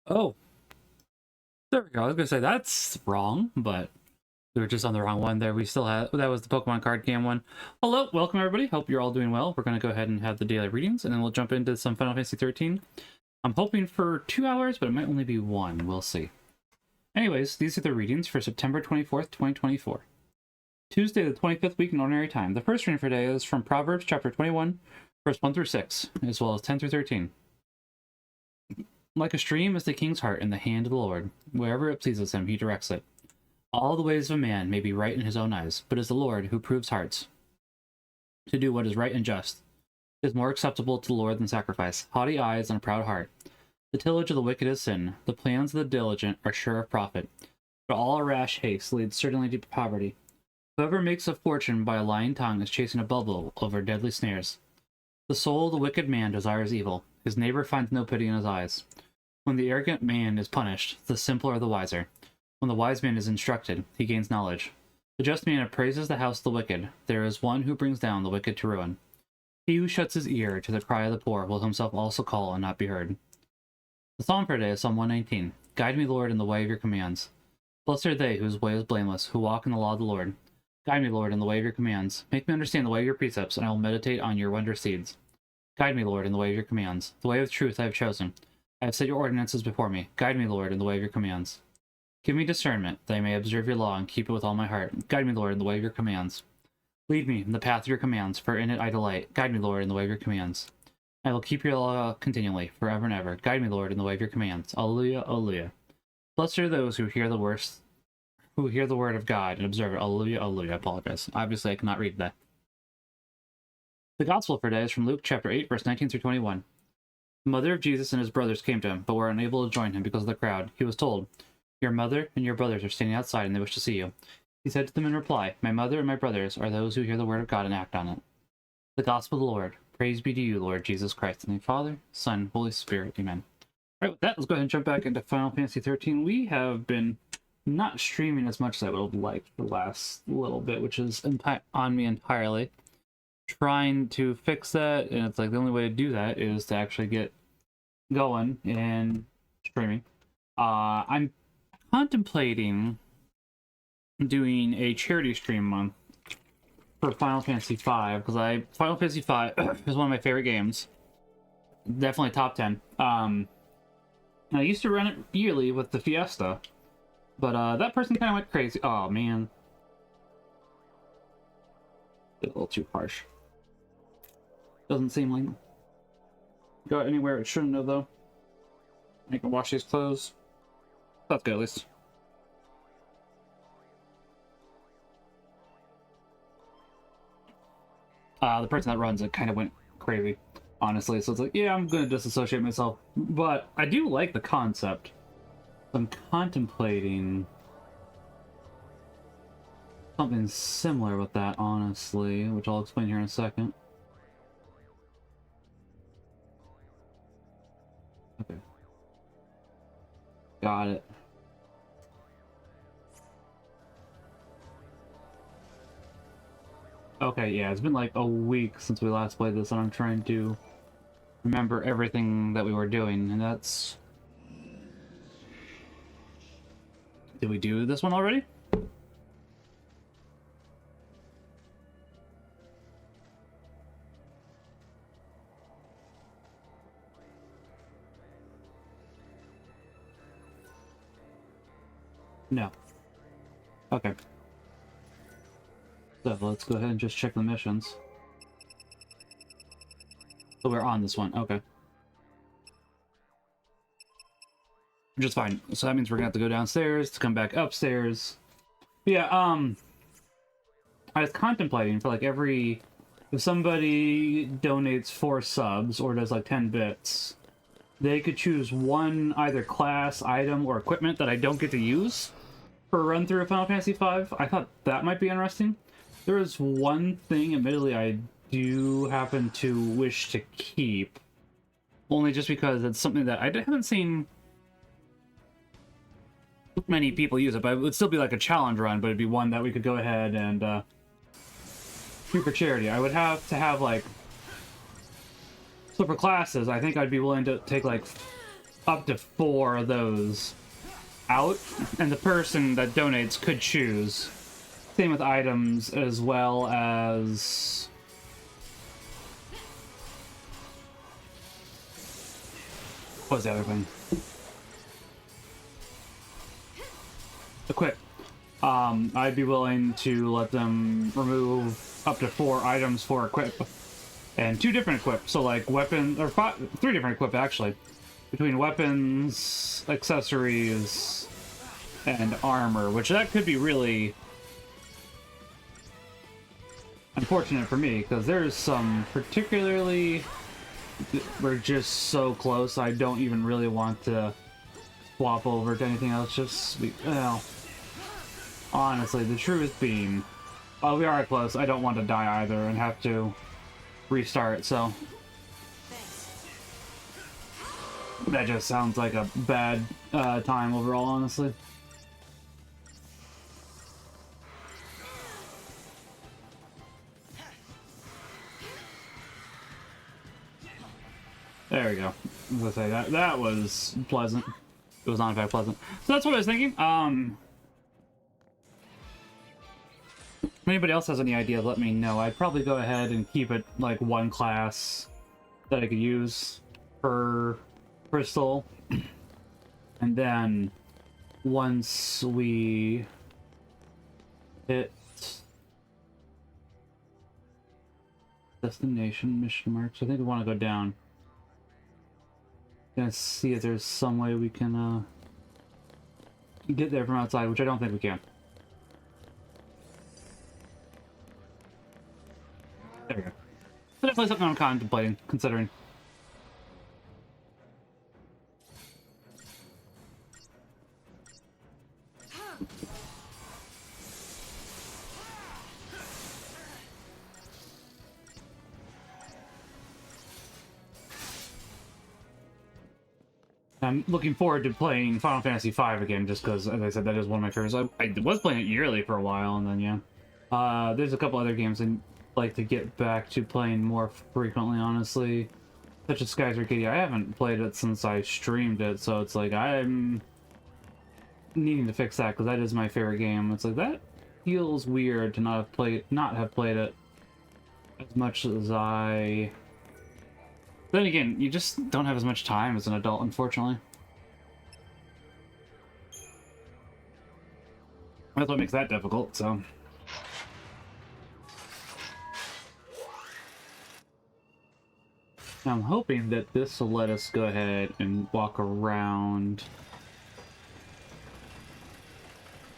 Oh, there we go. I was gonna say that's wrong, but we were just on the wrong one there. We still had that was the Pokemon card game one. Hello, welcome everybody. Hope you're all doing well. We're gonna go ahead and have the daily readings, and then we'll jump into some Final Fantasy XIII. I'm hoping for 2 hours, but it might only be 1. We'll see. Anyways, these are the readings for September 24th, 2024. Tuesday, the 25th week in Ordinary Time. The first reading for today is from Proverbs chapter 21, verse 1 through 6, as well as 10 through 13. Like a stream is the king's heart in the hand of the Lord. Wherever it pleases him, he directs it. All the ways of a man may be right in his own eyes, but it is the Lord who proves hearts. To do what is right and just is more acceptable to the Lord than sacrifice, haughty eyes and a proud heart. The tillage of the wicked is sin. The plans of the diligent are sure of profit. But all rash haste leads certainly to poverty. Whoever makes a fortune by a lying tongue is chasing a bubble over deadly snares. The soul of the wicked man desires evil. His neighbor finds no pity in his eyes. When the arrogant man is punished, the simple are the wiser. When the wise man is instructed, he gains knowledge. The just man appraises the house of the wicked. There is one who brings down the wicked to ruin. He who shuts his ear to the cry of the poor will himself also call and not be heard. The psalm for today is Psalm 119. Guide me, Lord, in the way of your commands. Blessed are they whose way is blameless, who walk in the law of the Lord. Guide me, Lord, in the way of your commands. Make me understand the way of your precepts, and I will meditate on your wondrous deeds. Guide me, Lord, in the way of your commands. The way of truth I have chosen. I have set your ordinances before me. Guide me, Lord, in the way of your commands. Give me discernment, that I may observe your law and keep it with all my heart. Guide me, Lord, in the way of your commands. Lead me in the path of your commands, for in it I delight. Guide me, Lord, in the way of your commands. I will keep your law continually, forever and ever. Guide me, Lord, in the way of your commands. Alleluia, alleluia. Blessed are those who hear the word of God and observe it. Alleluia, alleluia. I apologize. Obviously, I cannot read that. The Gospel for today is from Luke chapter 8, verse 19 through 21. The mother of Jesus and his brothers came to him, but were unable to join him because of the crowd. He was told, "Your mother and your brothers are standing outside, and they wish to see you." He said to them in reply, "My mother and my brothers are those who hear the word of God and act on it." The Gospel of the Lord. Praise be to you, Lord Jesus Christ. In the name of the Father, Son, Holy Spirit. Amen. All right, with that, let's go ahead and jump back into Final Fantasy XIII. We have been not streaming as much as I would have liked the last little bit, which is on me entirely. Trying to fix that, and it's like the only way to do that is to actually get going and streaming. I'm contemplating doing a charity stream month for Final Fantasy V, because Final Fantasy V is one of my favorite games. Definitely top 10. I used to run it yearly with the Fiesta, but that person kind of went crazy. Oh man, a little too harsh. Doesn't seem like got anywhere it shouldn't have, though. I can wash these clothes. That's good, at least. The person that runs it kind of went crazy, honestly. So it's like, yeah, I'm going to disassociate myself. But I do like the concept. I'm contemplating something similar with that, honestly, which I'll explain here in a second. Okay. Got it. Okay, yeah, it's been like a week since we last played this, and I'm trying to remember everything that we were doing, and that's... Did we do this one already? No. Okay. So let's go ahead and just check the missions. So we're on this one. Okay. Which is fine. So that means we're gonna have to go downstairs to come back upstairs. Yeah, I was contemplating for like if somebody donates 4 subs or does like 10 bits, they could choose one either class, item, or equipment that I don't get to use for a run through of Final Fantasy V. I thought that might be interesting. There is one thing, admittedly, I do happen to wish to keep. Only just because it's something that I haven't seen many people use it, but it would still be like a challenge run, but it'd be one that we could go ahead and do for charity. I would have to have like... So for classes, I think I'd be willing to take like up to 4 of those out, and the person that donates could choose. Same with items, as well as what was the other thing? Equip. I'd be willing to let them remove up to 4 items for equip, and 2 different equip. So like weapon, or 3 different equip actually, between weapons, accessories, and armor, which that could be really unfortunate for me, because there's some particularly, we're just so close, I don't even really want to swap over to anything else. Just well, honestly, the truth being, while we are close, I don't want to die either and have to restart, so that just sounds like a bad time overall, honestly. There we go. I was gonna say that was pleasant. It was not in fact pleasant. So that's what I was thinking. If anybody else has any ideas, let me know. I'd probably go ahead and keep it like 1 class that I could use per crystal. And then once we hit destination mission marks, I think we want to go down. Gonna see if there's some way we can get there from outside, which I don't think we can. There we go. But definitely something I'm contemplating, considering. I'm looking forward to playing Final Fantasy V again, just because, as I said, that is one of my favorites. I was playing it yearly for a while, and then, yeah. There's a couple other games I'd like to get back to playing more frequently, honestly. Such as Skies Arcadia. I haven't played it since I streamed it, so it's like, I'm needing to fix that, because that is my favorite game. It's like, that feels weird to not have played it as much as I... Then again, you just don't have as much time as an adult, unfortunately. That's what makes that difficult, so... I'm hoping that this will let us go ahead and walk around.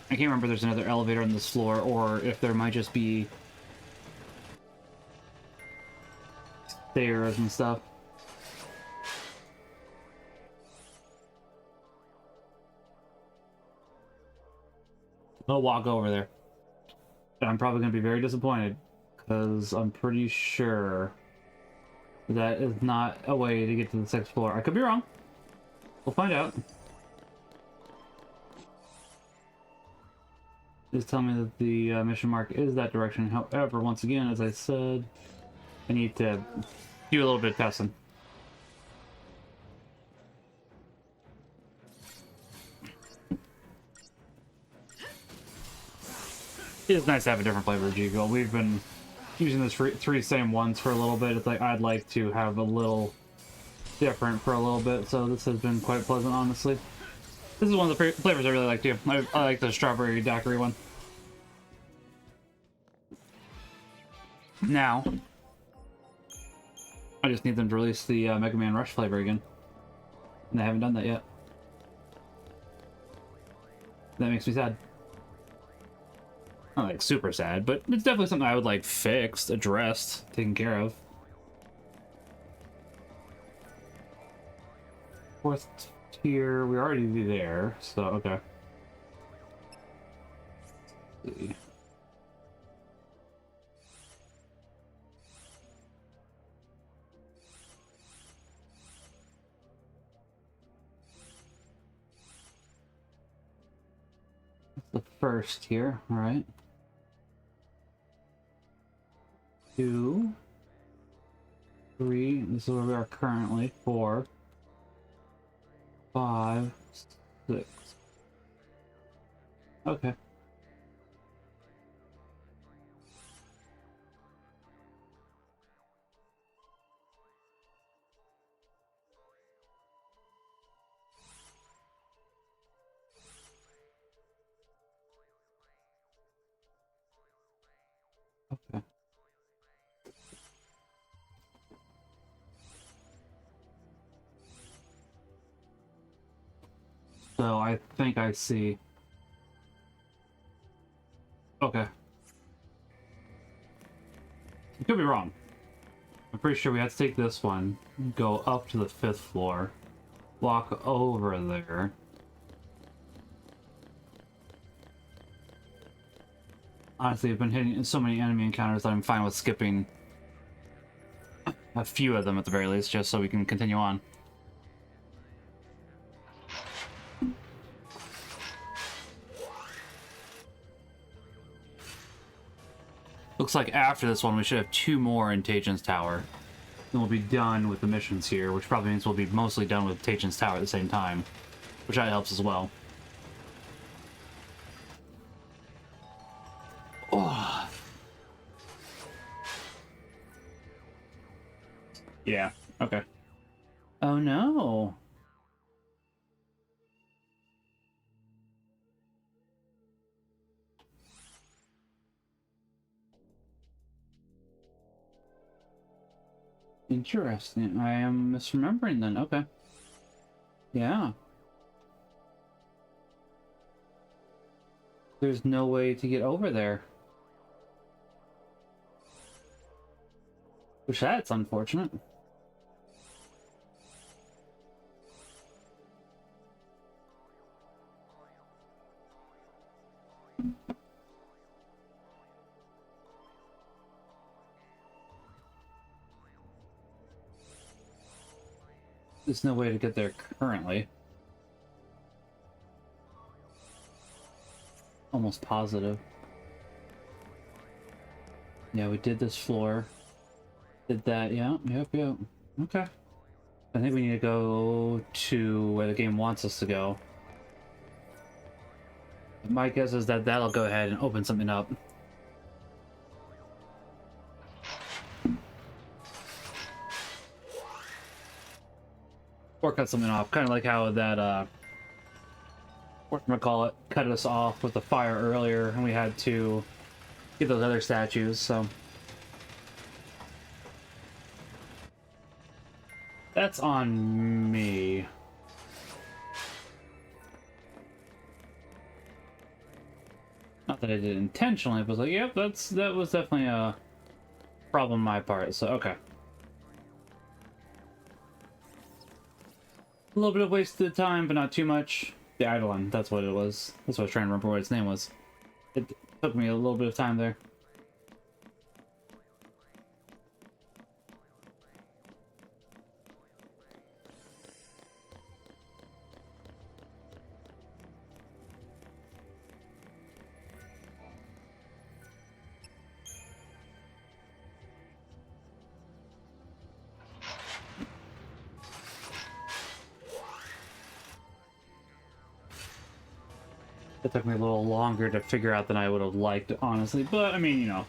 I can't remember if there's another elevator on this floor, or if there might just be stairs and stuff. I'll walk over there. I'm probably going to be very disappointed, because I'm pretty sure that is not a way to get to the 6th floor. I could be wrong. We'll find out. Just tell me that the mission mark is that direction. However, once again, as I said, I need to do a little bit of testing. It is nice to have a different flavor of G Fuel. We've been using this 3 same ones for a little bit. It's like, I'd like to have a little different for a little bit, so this has been quite pleasant, honestly. This is one of the flavors I really like too. I like the strawberry daiquiri one. Now, I just need them to release the Mega Man Rush flavor again. And they haven't done that yet. That makes me sad. Not like super sad, but it's definitely something I would like fixed, addressed, taken care of. 4th tier, we're already there, so okay. Let's see. The 1st tier, all right. 2, 3, this is where we are currently. 4, 5, 6. Okay. Okay. So I think I see. Okay. I could be wrong. I'm pretty sure we have to take this one, go up to the 5th floor, walk over there. Honestly, I've been hitting so many enemy encounters that I'm fine with skipping a few of them at the very least, just so we can continue on. Looks like after this one, we should have 2 more in Taejin's Tower. Then we'll be done with the missions here, which probably means we'll be mostly done with Taejin's Tower at the same time, which that helps as well. Oh. Yeah, okay. Oh no! Interesting. I am misremembering then. Okay. Yeah. There's no way to get over there. Which that's unfortunate. There's no way to get there currently. Almost positive. Yeah, we did this floor. Did that, yeah, yep. Okay. I think we need to go to where the game wants us to go. My guess is that that'll go ahead and open something up. Or cut something off, kind of like how that, whatchamacallit, cut us off with the fire earlier, and we had to get those other statues, so... That's on me. Not that I did it intentionally, but like, yep, that was definitely a problem on my part, so okay. A little bit of wasted time, but not too much. The Eidolon, that's what it was. That's what I was trying to remember what its name was. It took me a little bit of time there. It took me a little longer to figure out than I would have liked, honestly. But, I mean, you know,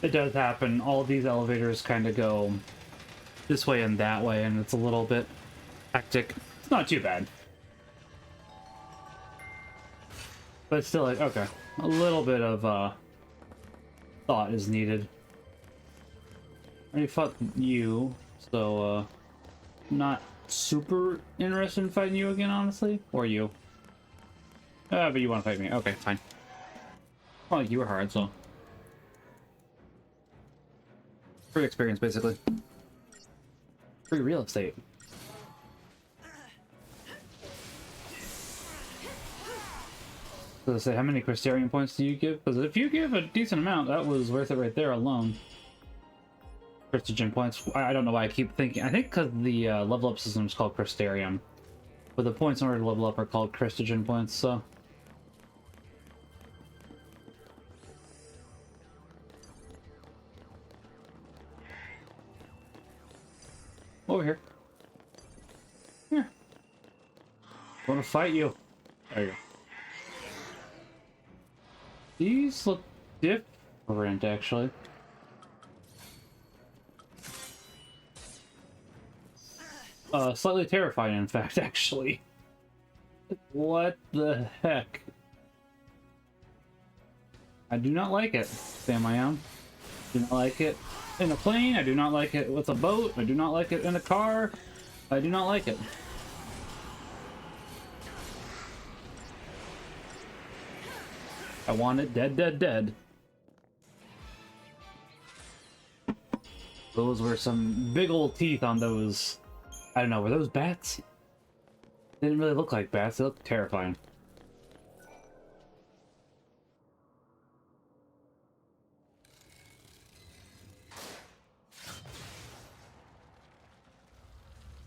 it does happen. All these elevators kind of go this way and that way, and it's a little bit hectic. It's not too bad. But it's still like, okay, a little bit of thought is needed. I already fought you, so not super interested in fighting you again, honestly. Or you. But you want to fight me. Okay, fine. Well, you were hard, so... Free experience, basically. Free real estate. So to say, how many Crystarian points do you give? Because if you give a decent amount, that was worth it right there alone. Christogen points. I don't know why I keep thinking. I think because the level up system is called Crystarium. But the points in order to level up are called Christogen points, so... Over here. Here. I want to fight you. There you go. These look different, actually. Slightly terrifying, in fact, actually. What the heck? I do not like it, Sam I am. I do not like it in a plane. I do not like it with a boat. I do not like it in a car. I do not like it. I want it dead, dead, dead. Those were some big old teeth on those. I don't know, were those bats? They didn't really look like bats. They looked terrifying.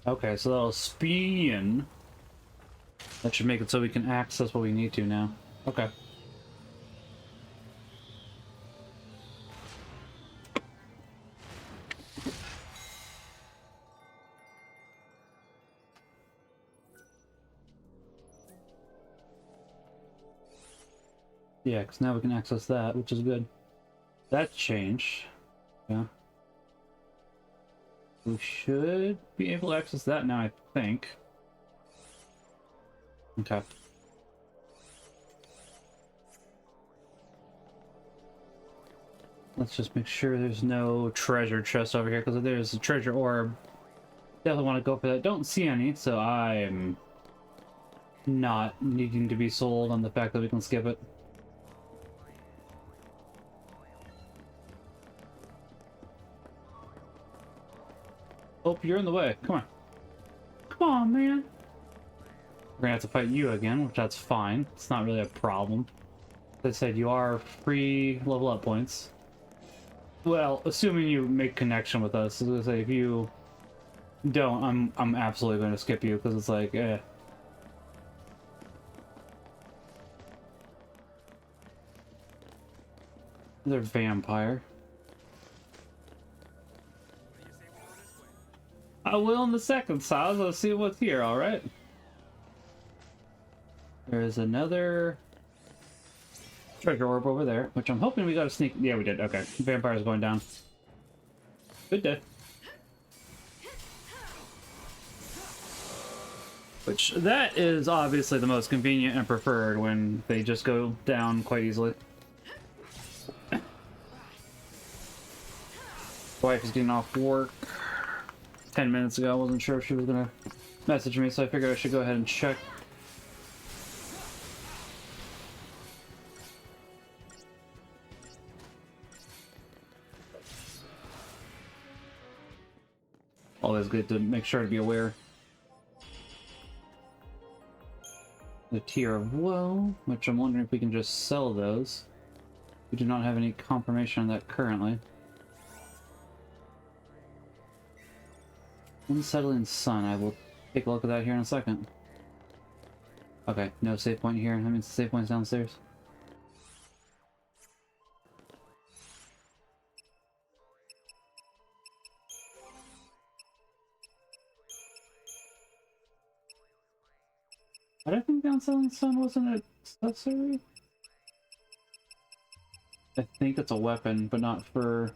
Okay, so that'll spin. That should make it so we can access what we need to now. Okay. Yeah, because now we can access that, which is good. That changed. Yeah. We should be able to access that now, I think. Okay. Let's just make sure there's no treasure chest over here, because if there's a treasure orb, definitely want to go for that. Don't see any, so I'm not needing to be sold on the fact that we can skip it. Oh, you're in the way. Come on. Come on, man. We're gonna have to fight you again, which that's fine. It's not really a problem. As I said, you are free level up points. Well, assuming you make connection with us. As I say, if you don't, I'm absolutely going to skip you because it's like, eh. They're vampire. I will in the second, Silas. Let's see what's here, alright? There's another treasure orb over there, which I'm hoping we got a sneak. Yeah, we did. Okay. Vampire's going down. Good day. Which, that is obviously the most convenient and preferred when they just go down quite easily. Wife is getting off work 10 minutes ago. I wasn't sure if she was gonna message me, so I figured I should go ahead and check. Always good to make sure to be aware. The Tier of Woe, which I'm wondering if we can just sell those. We do not have any confirmation on that currently. Unsettling Sun, I will take a look at that here in a second. Okay, no save point here. That means the save point's downstairs. I don't think the Unsettling Sun wasn't an accessory. I think it's a weapon, but not for...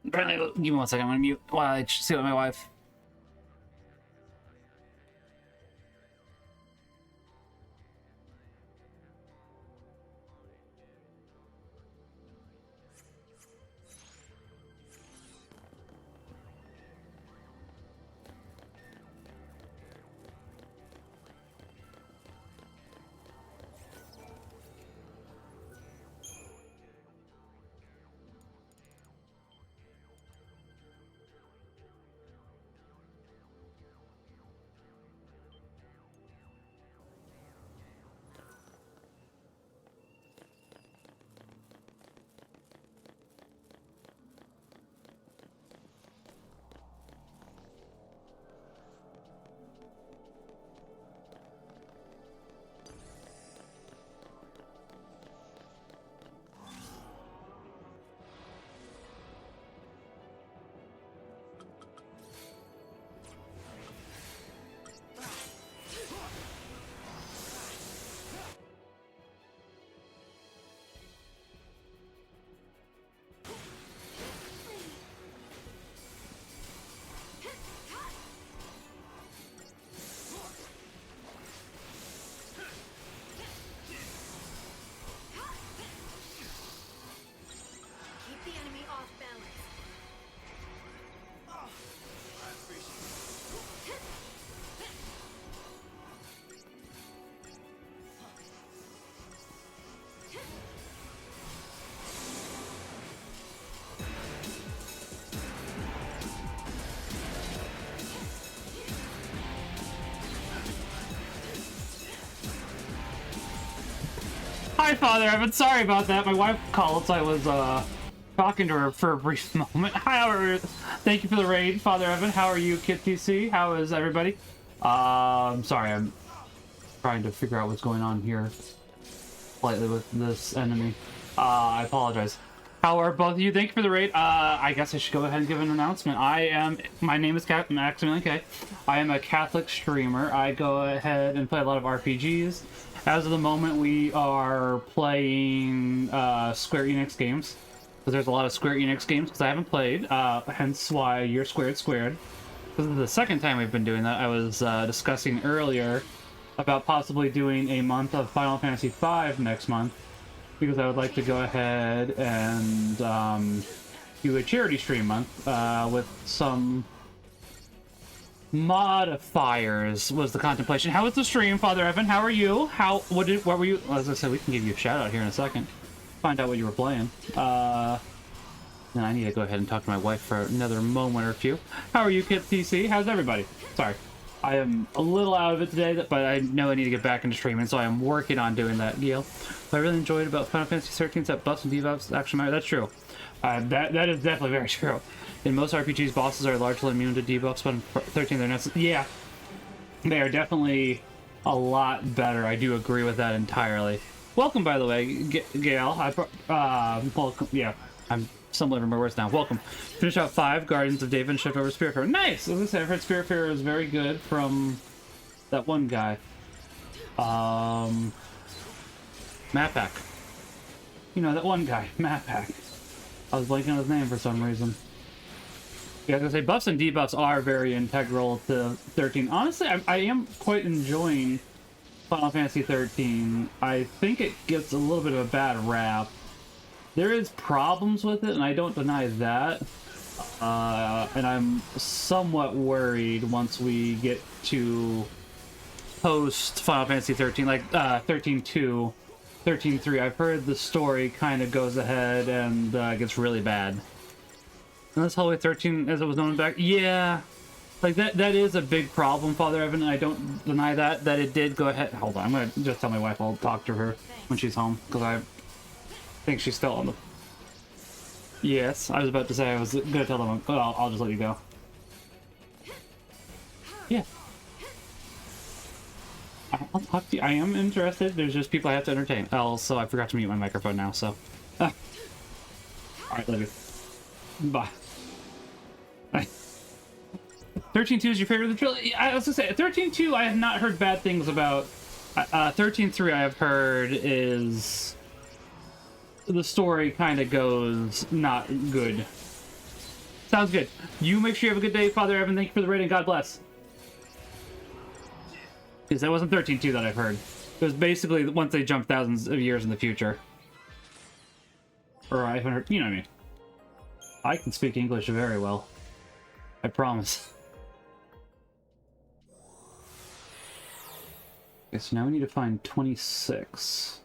Apparently, give me 1 second, I'm gonna mute while I see with my wife. Hi, Father Evan. Sorry about that. My wife called, so I was talking to her for a brief moment. Hi, thank you for the raid, Father Evan. How are you, Kit TC? How is everybody? Sorry, I'm trying to figure out what's going on here slightly with this enemy. I apologize. How are both of you? Thank you for the raid. I guess I should go ahead and give an announcement. My name is KAMaximilianK. I am a Catholic streamer. I go ahead and play a lot of RPGs. As of the moment, we are playing Square Enix games. Because there's a lot of Square Enix games because I haven't played, hence why A Year Squared². This is the second time we've been doing that. I was discussing earlier about possibly doing a month of Final Fantasy V next month, because I would like to go ahead and do a charity stream month with some modifiers was the contemplation. How was the stream, Father Evan? How are you? What were you? As I said, we can give you a shout out here in a second. Find out what you were playing. Then I need to go ahead and talk to my wife for another moment or two. How are you, Kit TC? How's everybody? Sorry. I am a little out of it today, but I know I need to get back into streaming, so I am working on doing that, Gil. What I really enjoyed about Final Fantasy XIII is that buffs and debuffs actually matter. That's true. That is definitely very true. In most RPGs, bosses are largely immune to debuffs, but in 13 they're not. Yeah, they are definitely a lot better. I do agree with that entirely. Welcome, by the way, Gail. Welcome. Yeah, I'm somewhat of my words now. Welcome. Finish out 5 Guardians of David and shift over Spiritfarer. Nice! As I said, I've heard Spiritfarer is very good from that one guy. Mappack. You know, that one guy, Mappack. I was blanking on his name for some reason. Yeah, I was gonna say, buffs and debuffs are very integral to 13. Honestly, I am quite enjoying Final Fantasy XIII. I think it gets a little bit of a bad rap. There is problems with it, and I don't deny that. And I'm somewhat worried once we get to post Final Fantasy XIII, like 13.2, 13.3. I've heard the story kind of goes ahead and gets really bad. And that's Hallway 13, as it was known back. Yeah, like that is a big problem, Father Evan, and I don't deny that it did go ahead. Hold on, I'm gonna just tell my wife I'll talk to her when she's home, because I think she's still on the... Yes, I was about to say I was gonna tell them, but I'll just let you go. Yeah. I'll talk to you. I am interested. There's just people I have to entertain. Also, I forgot to mute my microphone now, so... Alright, love you. Bye. 13.2 is your favorite of the trilogy? I was gonna say, 13.2 I have not heard bad things about. 13.3 I have heard is... the story kind of goes not good. Sounds good. You make sure you have a good day, Father Evan. Thank you for the rating. God bless. Because that wasn't 13.2 that I've heard. It was basically once they jumped thousands of years in the future. Or I haven't heard... You know what I mean. I can speak English very well. I promise. Okay, so now we need to find 26.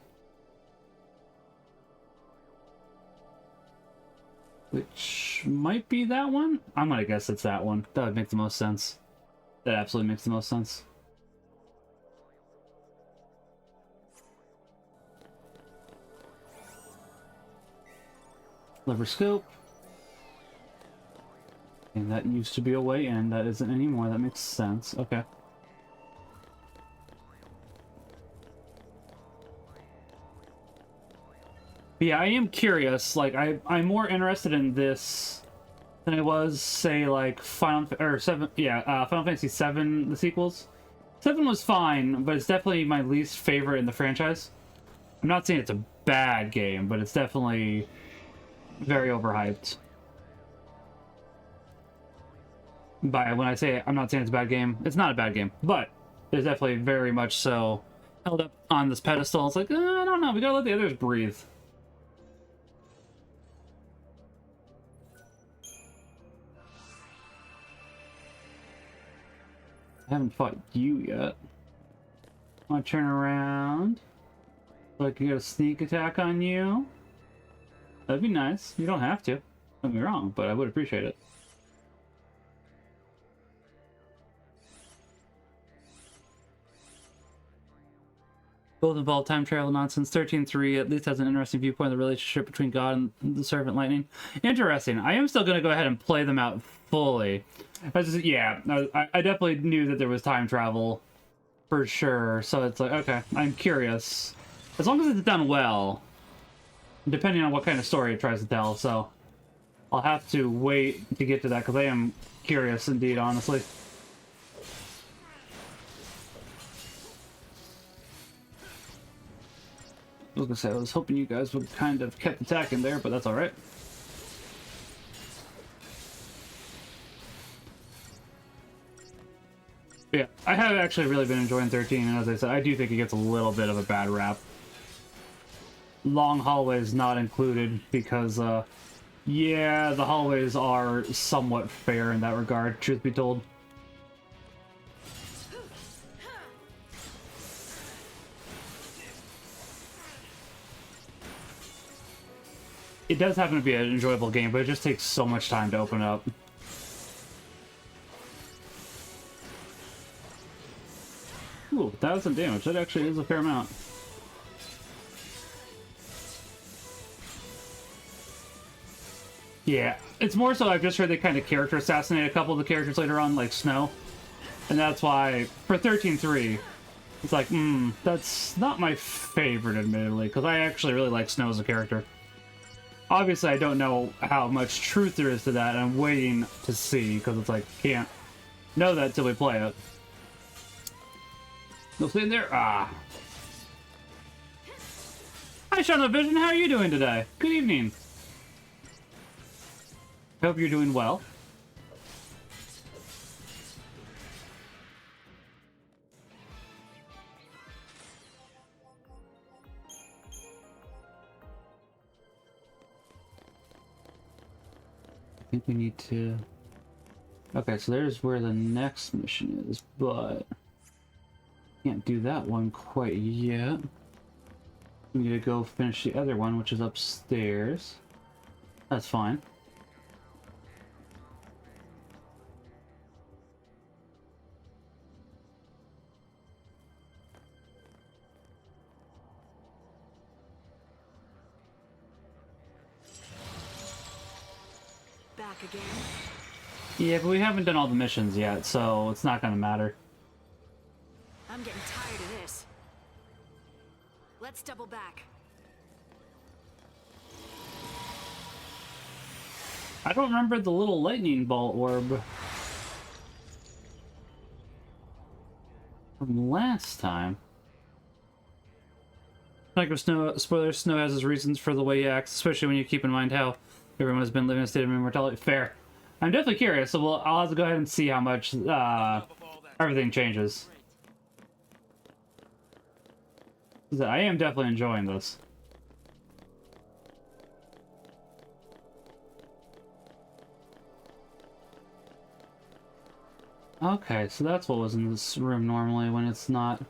Which might be that one? I'm gonna guess it's that one. That would make the most sense. That absolutely makes the most sense. Lever scope. And that used to be a way in. That isn't anymore. That makes sense. Okay. But yeah, I am curious. Like, I'm more interested in this than I was, say, like Final Fantasy VII, the sequels. 7 was fine, but it's definitely my least favorite in the franchise. I'm not saying it's a bad game, but it's definitely very overhyped. But when I say I'm not saying it's a bad game, it's not a bad game, but it's definitely very much so held up on this pedestal. It's like, I don't know, we gotta let the others breathe. I haven't fought you yet. I want to turn around so I can get a sneak attack on you. That'd be nice. You don't have to. Don't get me wrong, but I would appreciate it. Both involve time travel nonsense. 13.3 at least has an interesting viewpoint of the relationship between God and the servant Lightning. Interesting. I am still going to go ahead and play them out fully. Yeah, I definitely knew that there was time travel for sure. So it's like, okay, I'm curious. As long as it's done well, depending on what kind of story it tries to tell. So I'll have to wait to get to that because I am curious indeed, honestly. I was gonna say, I was hoping you guys would kind of kept attacking there, but that's alright. Yeah, I have actually really been enjoying 13, and as I said, I do think it gets a little bit of a bad rap. Long hallways not included, because, yeah, the hallways are somewhat fair in that regard, truth be told. It does happen to be an enjoyable game, but it just takes so much time to open up. Ooh, 1,000 damage. That actually is a fair amount. Yeah, it's more so I've just heard they kind of character assassinate a couple of the characters later on, like Snow. And that's why, for 13.3, it's like, that's not my favorite, admittedly, because I actually really like Snow as a character. Obviously, I don't know how much truth there is to that, and I'm waiting to see, because it's like, can't know that till we play it. No stay in there? Ah. Hi, Shaun of Vision, how are you doing today? Good evening. Hope you're doing well. I think we need to... Okay, so there's where the next mission is, but... Can't do that one quite yet. We need to go finish the other one, which is upstairs. That's fine. Back again? Yeah, but we haven't done all the missions yet, so it's not gonna matter. I'm getting tired of this. Let's double back. I don't remember the little lightning ball orb from last time. Like Snow, spoilers, Snow has his reasons for the way he acts, especially when you keep in mind how everyone has been living in a state of immortality. Fair. I'm definitely curious, so I'll have to go ahead and see how much everything changes. I am definitely enjoying this. Okay, so that's what was in this room normally when it's not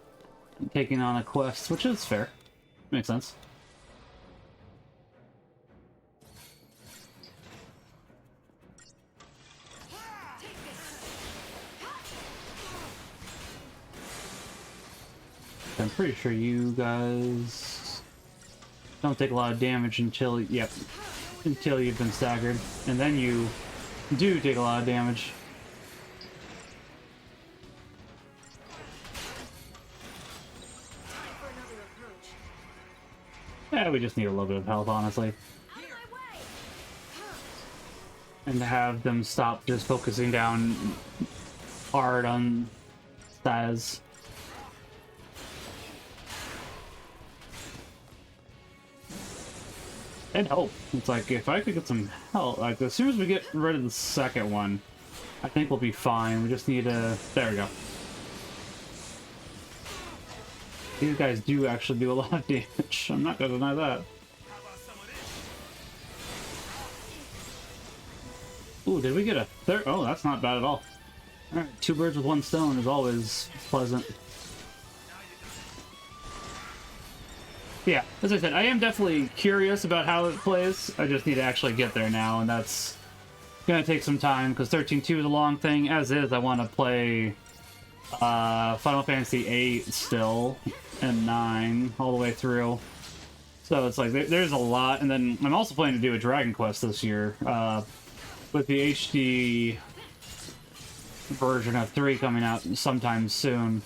taking on a quest, which is fair. Makes sense. I'm pretty sure you guys don't take a lot of damage until, yep, until you've been staggered. And then you do take a lot of damage. Yeah, we just need a little bit of health, honestly. And to have them stop just focusing down hard on Staz. And hope. It's like, if I could get some help, like, as soon as we get rid of the second one, I think we'll be fine. We just need to... There we go. These guys do actually do a lot of damage. I'm not gonna deny that. Ooh, did we get a third? Oh, that's not bad at all. Alright, 2 birds with 1 stone is always pleasant. Yeah, as I said, I am definitely curious about how it plays. I just need to actually get there now, and that's gonna take some time, because 13.2 is a long thing. As is, I want to play Final Fantasy VIII still, and 9 all the way through. So it's like there's a lot, and then I'm also planning to do a Dragon Quest this year, with the HD version of 3 coming out sometime soon.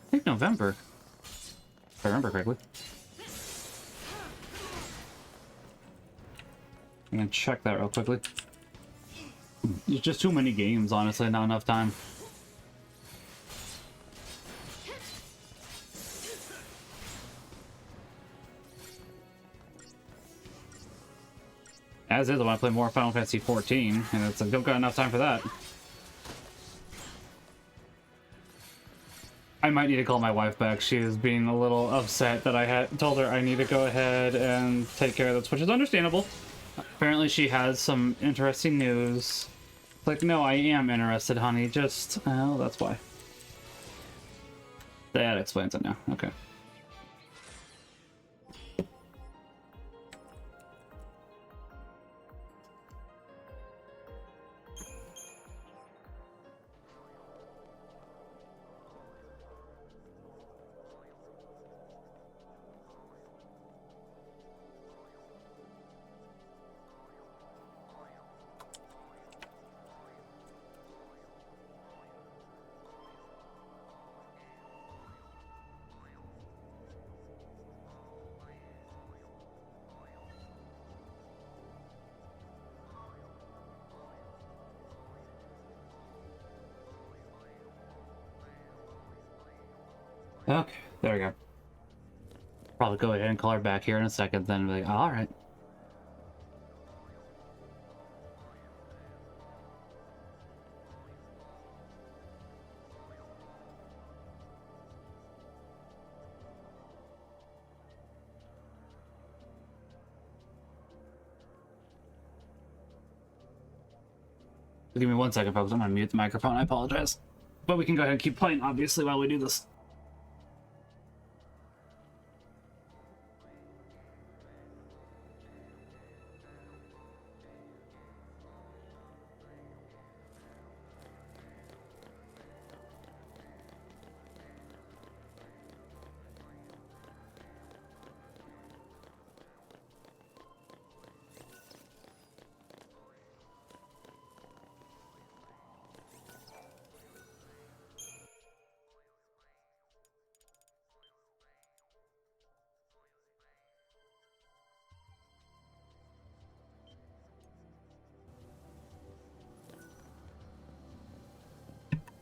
I think November, if I remember correctly. I'm gonna check that real quickly. There's just too many games, honestly, not enough time. As is, I want to play more Final Fantasy XIV, and it's like, don't got enough time for that. I might need to call my wife back. She is being a little upset that I had told her I need to go ahead and take care of this, which is understandable. Apparently she has some interesting news. Like, no, I am interested, honey. Just, oh, that's why. That explains it now. Okay. Okay, there we go. Probably go ahead and call her back here in a second, then be like, all right. Give me 1 second, folks. I'm gonna mute the microphone. I apologize. But we can go ahead and keep playing, obviously, while we do this.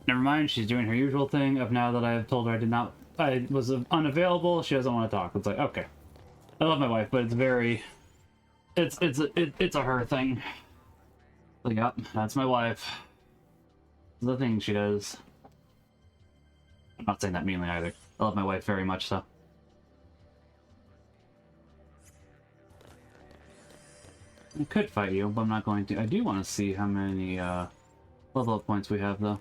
Never mind, she's doing her usual thing of now that I have told her I was unavailable, she doesn't want to talk. It's like, okay. I love my wife, but it's very, it's a her thing. Like, yep, that's my wife. The thing she does. I'm not saying that meanly either. I love my wife very much so. I could fight you, but I'm not going to. I do want to see how many level up points we have, though.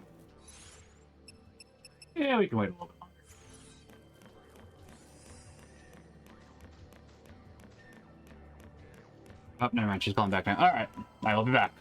Yeah, we can wait a little bit longer. Oh, never mind. She's calling back now. All right, I will be back.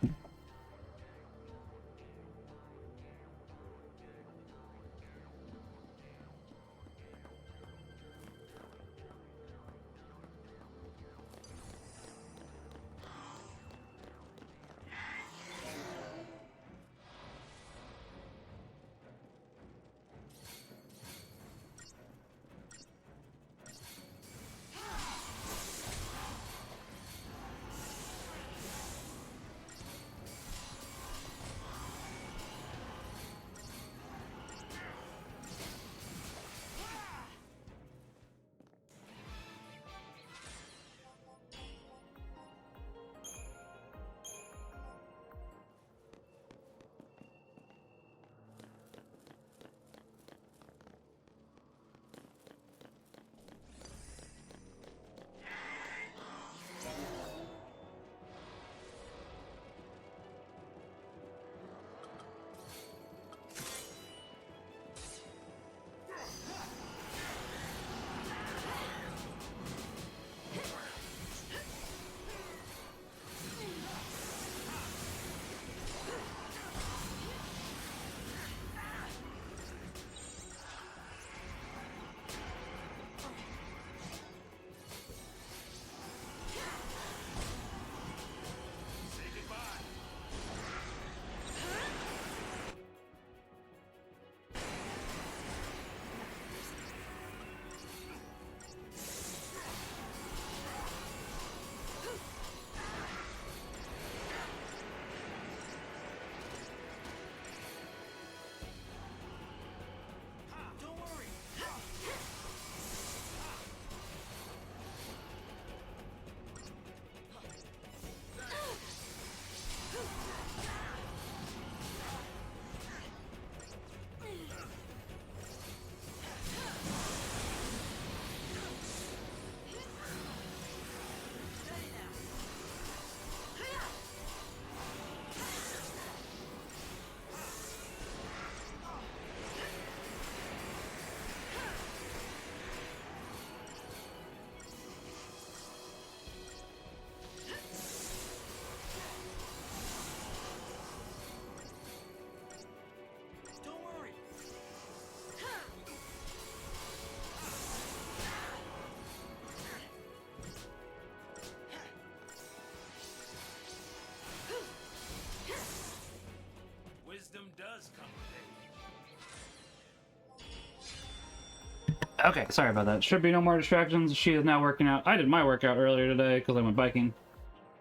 Okay, sorry about that. Should be no more distractions. She is now working out. I did my workout earlier today because I went biking.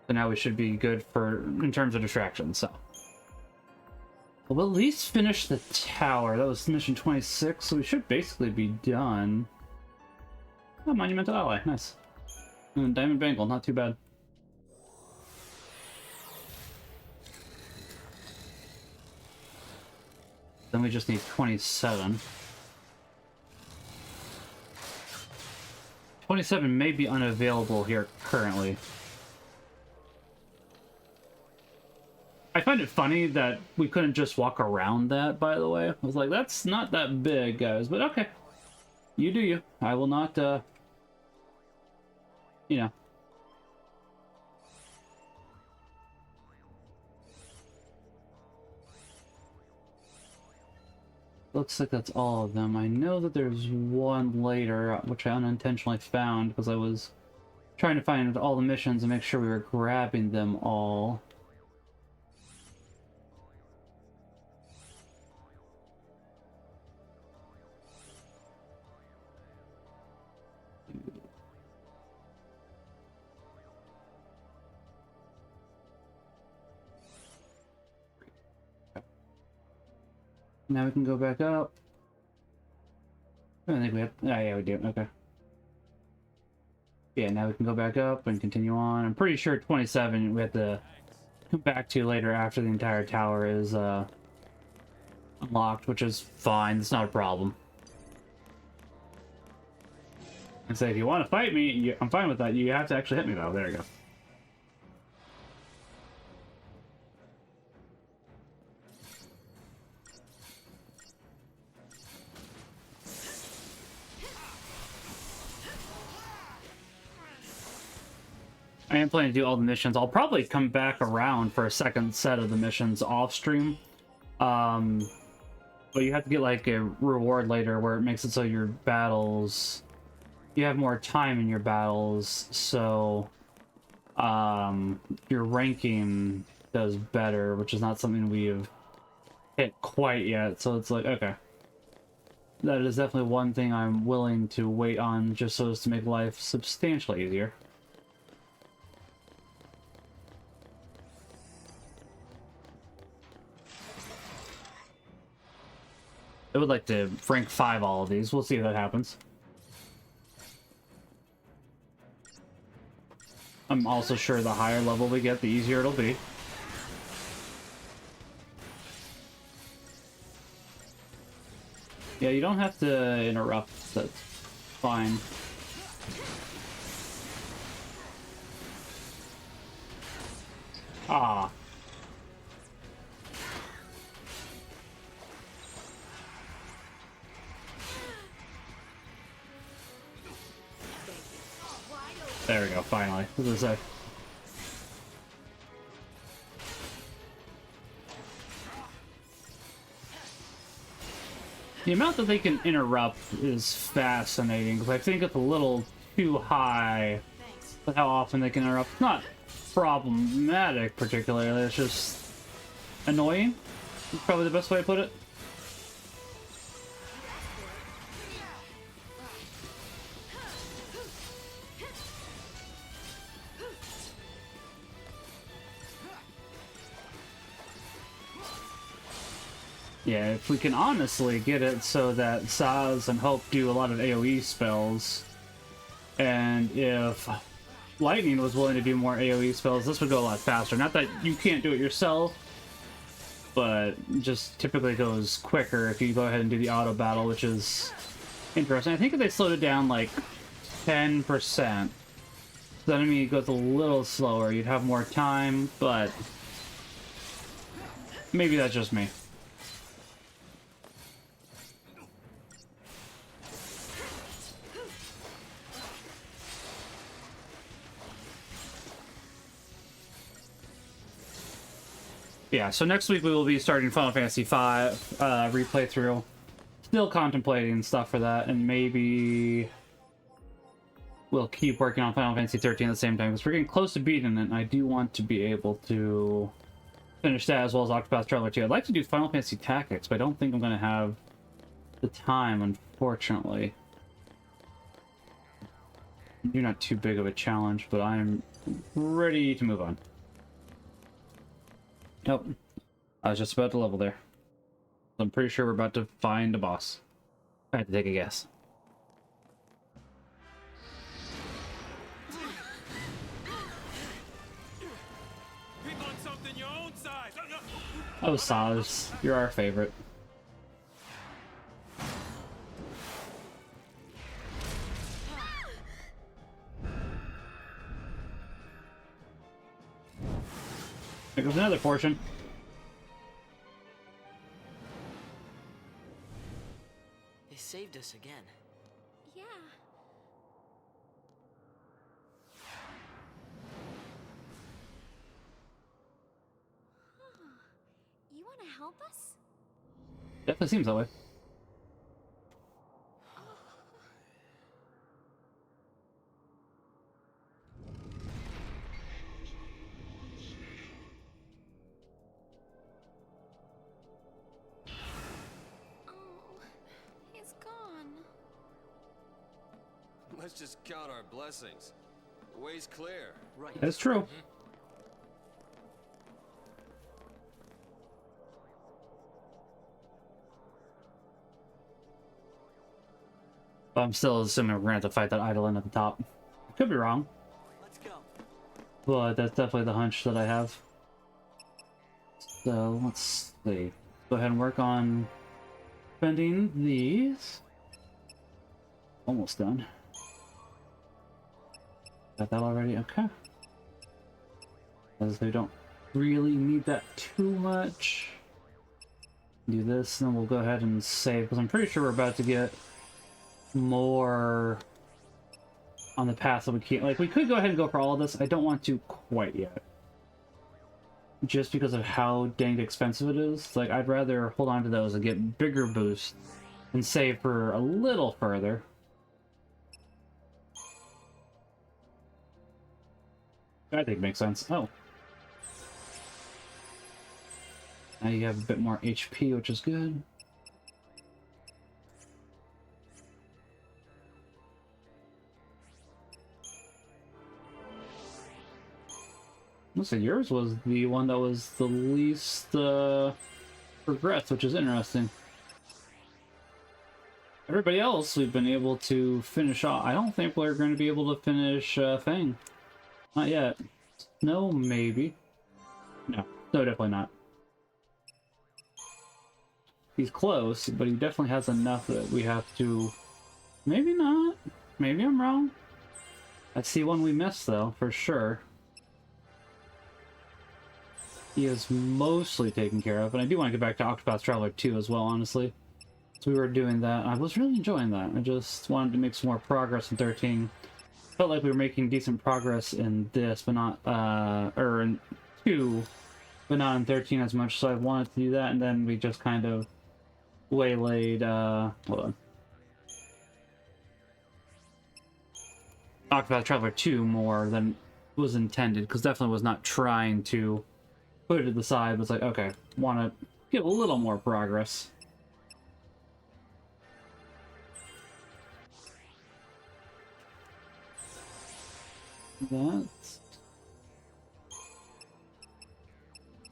So now we should be good for in terms of distractions, so. We'll at least finish the tower. That was mission 26, so we should basically be done. Oh, Monumental Ally. Nice. And Diamond Bangle, not too bad. Then we just need 27. 27 may be unavailable here currently. I find it funny that we couldn't just walk around that, by the way. I was like, that's not that big, guys, but okay. You do you. I will not, you know. Looks like that's all of them. I know that there's one later, which I unintentionally found because I was trying to find all the missions and make sure we were grabbing them all. Now we can go back up. I don't think we have... Oh, yeah, we do. Okay. Yeah, now we can go back up and continue on. I'm pretty sure 27 we have to come back to later after the entire tower is unlocked, which is fine. It's not a problem. And say, if you want to fight me, I'm fine with that. You have to actually hit me, though. There you go. I am planning to do all the missions. I'll probably come back around for a second set of the missions off stream. But you have to get like a reward later where it makes it so your battles... You have more time in your battles, so... your ranking does better, which is not something we've hit quite yet. So it's like, okay. That is definitely one thing I'm willing to wait on just so as to make life substantially easier. I would like to rank 5 all of these. We'll see if that happens. I'm also sure the higher level we get, the easier it'll be. Yeah, you don't have to interrupt. That's fine. Ah. There we go, finally. What was I say? The amount that they can interrupt is fascinating, because I think it's a little too high with how often they can interrupt. It's not problematic, particularly, it's just annoying. That's probably the best way to put it. Yeah, if we can honestly get it so that Saz and Hope do a lot of AoE spells, and if Lightning was willing to do more AoE spells, this would go a lot faster. Not that you can't do it yourself, but just typically goes quicker if you go ahead and do the auto battle, which is interesting. I think if they slowed it down like 10%, the enemy goes a little slower, you'd have more time, but maybe that's just me. Yeah, so next week we will be starting Final Fantasy V replay through. Still contemplating stuff for that, and maybe we'll keep working on Final Fantasy XIII at the same time, because we're getting close to beating it, and I do want to be able to finish that as well as Octopath Traveler 2. I'd like to do Final Fantasy Tactics, but I don't think I'm going to have the time, unfortunately. You're not too big of a challenge, but I'm ready to move on. Nope. I was just about to level there. I'm pretty sure we're about to find a boss. I had to take a guess. Pick on something your own size. Oh, Saz, you're our favorite. There goes another portion. They saved us again. Yeah. You want to help us? Definitely seems that way. Oh, he's gone. Let's just count our blessings. The way's clear. Right. That's true. But I'm still assuming we're gonna have to fight that idol at the top. I could be wrong, Let's go. but that's definitely the hunch that I have. So let's see. Go ahead and work on spending these. Almost done. Got that already? Okay. As we don't really need that too much. Do this, and then we'll go ahead and save, because I'm pretty sure we're about to get more on the path that we can't. Like, we could go ahead and go for all of this. I don't want to quite yet. Just because of how dang expensive it is. Like, I'd rather hold on to those and get bigger boosts and save for a little further. I think makes sense. Oh. Now you have a bit more HP, which is good. Looks like yours was the one that was the least progressed, which is interesting. Everybody else we've been able to finish off. I don't think we're going to be able to finish Fang. Not yet. No, maybe. No, definitely not. He's close, but he definitely has enough that we have to... Maybe not. Maybe I'm wrong. I see one we missed, though, for sure. He is mostly taken care of, and I do want to get back to Octopath Traveler 2 as well, honestly. So we were doing that. I was really enjoying that. I just wanted to make some more progress in 13. Felt like we were making decent progress in this, but not, or in 2, but not in 13 as much, so I wanted to do that, and then we just kind of waylaid, hold on. Octopath Traveler 2 more than was intended, because definitely was not trying to put it to the side, but it's like, okay, want to get a little more progress. That's...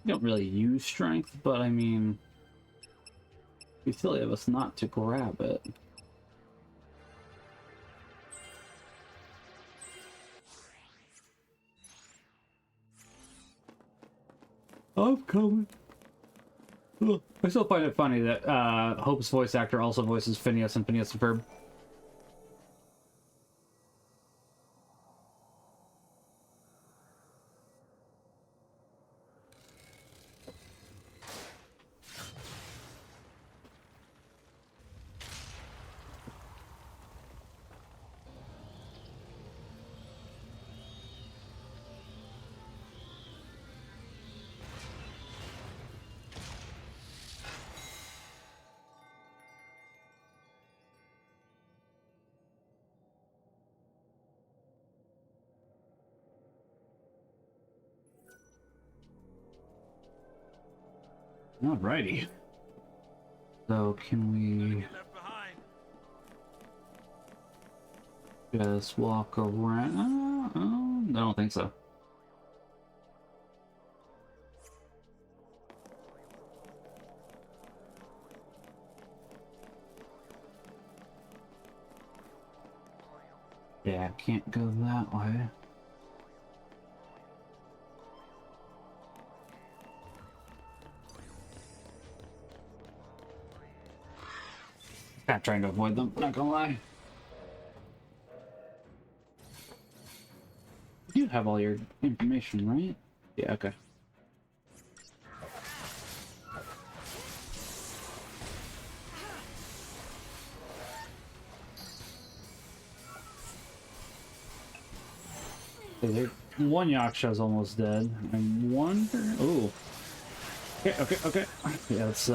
You don't really use strength, but I mean, it'd be silly of us not to grab it. I'm coming. Ugh. I still find it funny that Hope's voice actor also voices Phineas and Phineas and Ferb. Alrighty. So can we Left behind. just walk around? I don't think so. Yeah, I can't go that way. Kind of trying to avoid them, not gonna lie. You have all your information, right? Yeah, okay. So one Yaksha's almost dead. I wonder. Ooh. Okay. Yeah, it's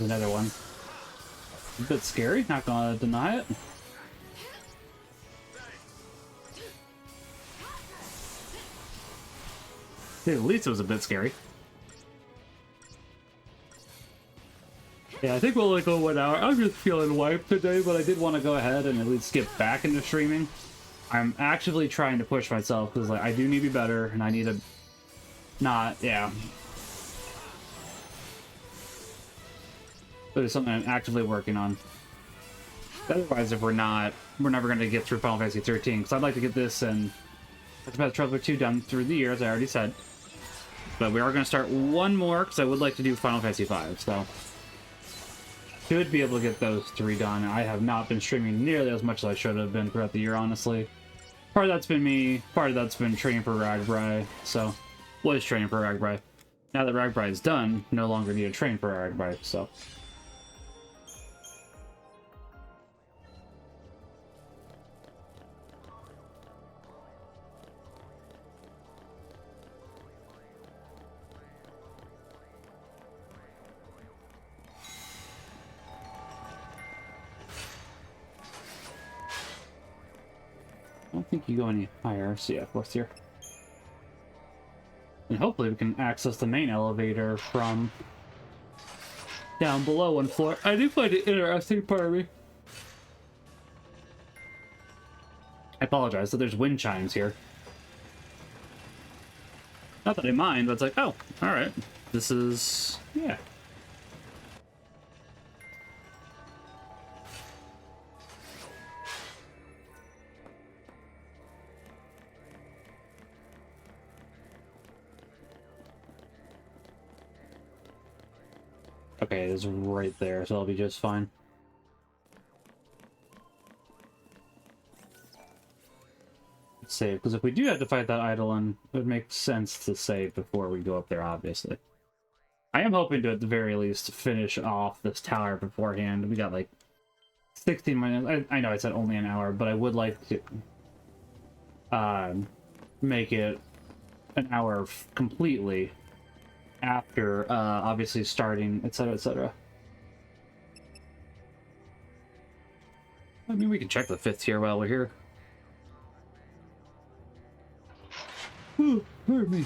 another one. A bit scary, not gonna deny it. Yeah, at least it was a bit scary. Yeah, I think we'll only go 1 hour. I'm just feeling wiped today, but I did want to go ahead and at least get back into streaming. I'm actively trying to push myself because like I do need to be better and I need to not, yeah. But it's something I'm actively working on. Otherwise, if we're never going to get through Final Fantasy XIII because I'd like to get this and Path Traveler 2 done through the year, as I already said. But we are going to start one more because I would like to do Final Fantasy V, so should be able to get those 3 done. I have not been streaming nearly as much as I should have been throughout the year, honestly. Part of that's been me, part of that's been training for Ragbri, so was training for Ragbri. Now that Ragbri is done, no longer need to train for Ragbri, so. I don't think you go any higher, so yeah, 4th tier. And hopefully we can access the main elevator from down below 1 floor. I do find it interesting, pardon me. I apologize, so there's wind chimes here. Not that I mind, but it's like, oh, alright. This is, yeah. Okay, it is right there, so I'll be just fine. Save, because if we do have to fight that Eidolon, it would make sense to save before we go up there, obviously. I am hoping to, at the very least, finish off this tower beforehand. We got like 16 minutes. I know I said only an hour, but I would like to make it an hour completely after obviously starting, etc., etc. I mean, we can check the 5th tier while we're here. Ooh, pardon me.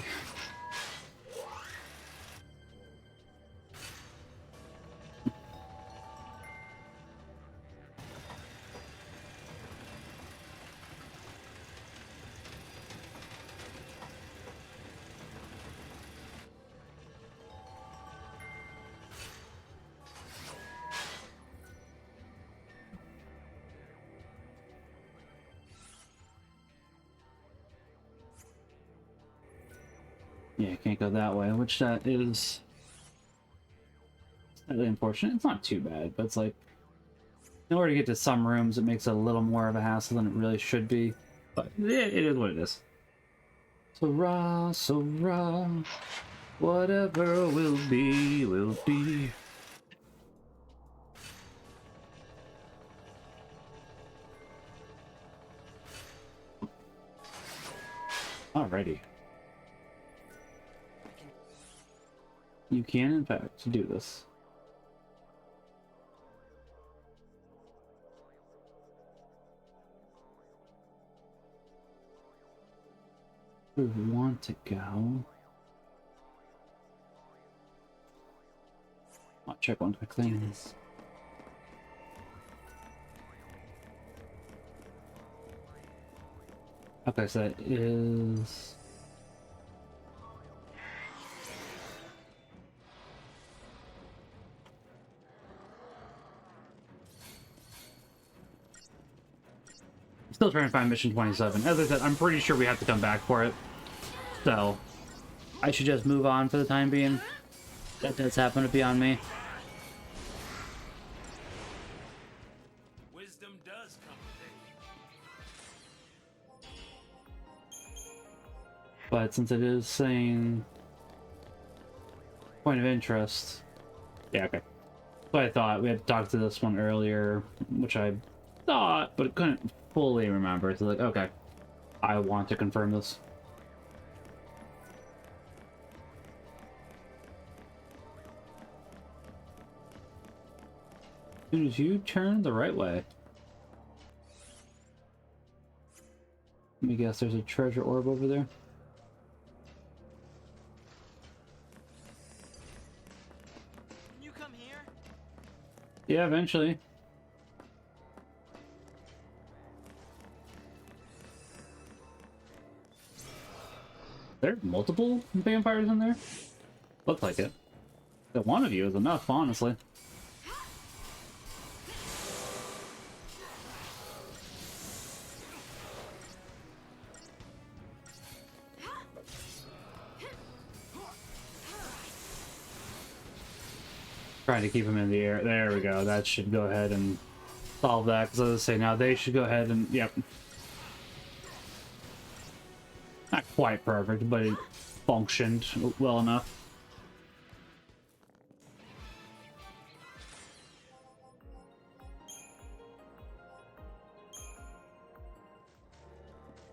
Yeah, can't go that way, which that is slightly unfortunate. It's not too bad, but it's like, in order to get to some rooms, it makes it a little more of a hassle than it really should be. But yeah, it is what it is. So rah, whatever will be, will be. Alrighty. You can, in fact, do this. We want to go. I'll check one quick thing. Okay, so that is... Still trying to find mission 27. As I said, I'm pretty sure we have to come back for it. So, I should just move on for the time being. That does happen to be on me. Wisdom does come with age. But since it is saying point of interest, yeah, okay. But I thought we had talked to this one earlier, which I thought, but couldn't fully remember. So like, okay, I want to confirm this. As soon as you turn the right way. Let me guess, there's a treasure orb over there. Can you come here? Yeah, eventually. There are multiple vampires in there? Looks like it. The one of you is enough, honestly. Trying to keep him in the air. There we go. That should go ahead and solve that. Because as I say, now they should go ahead and... Yep. Not quite perfect, but it functioned well enough.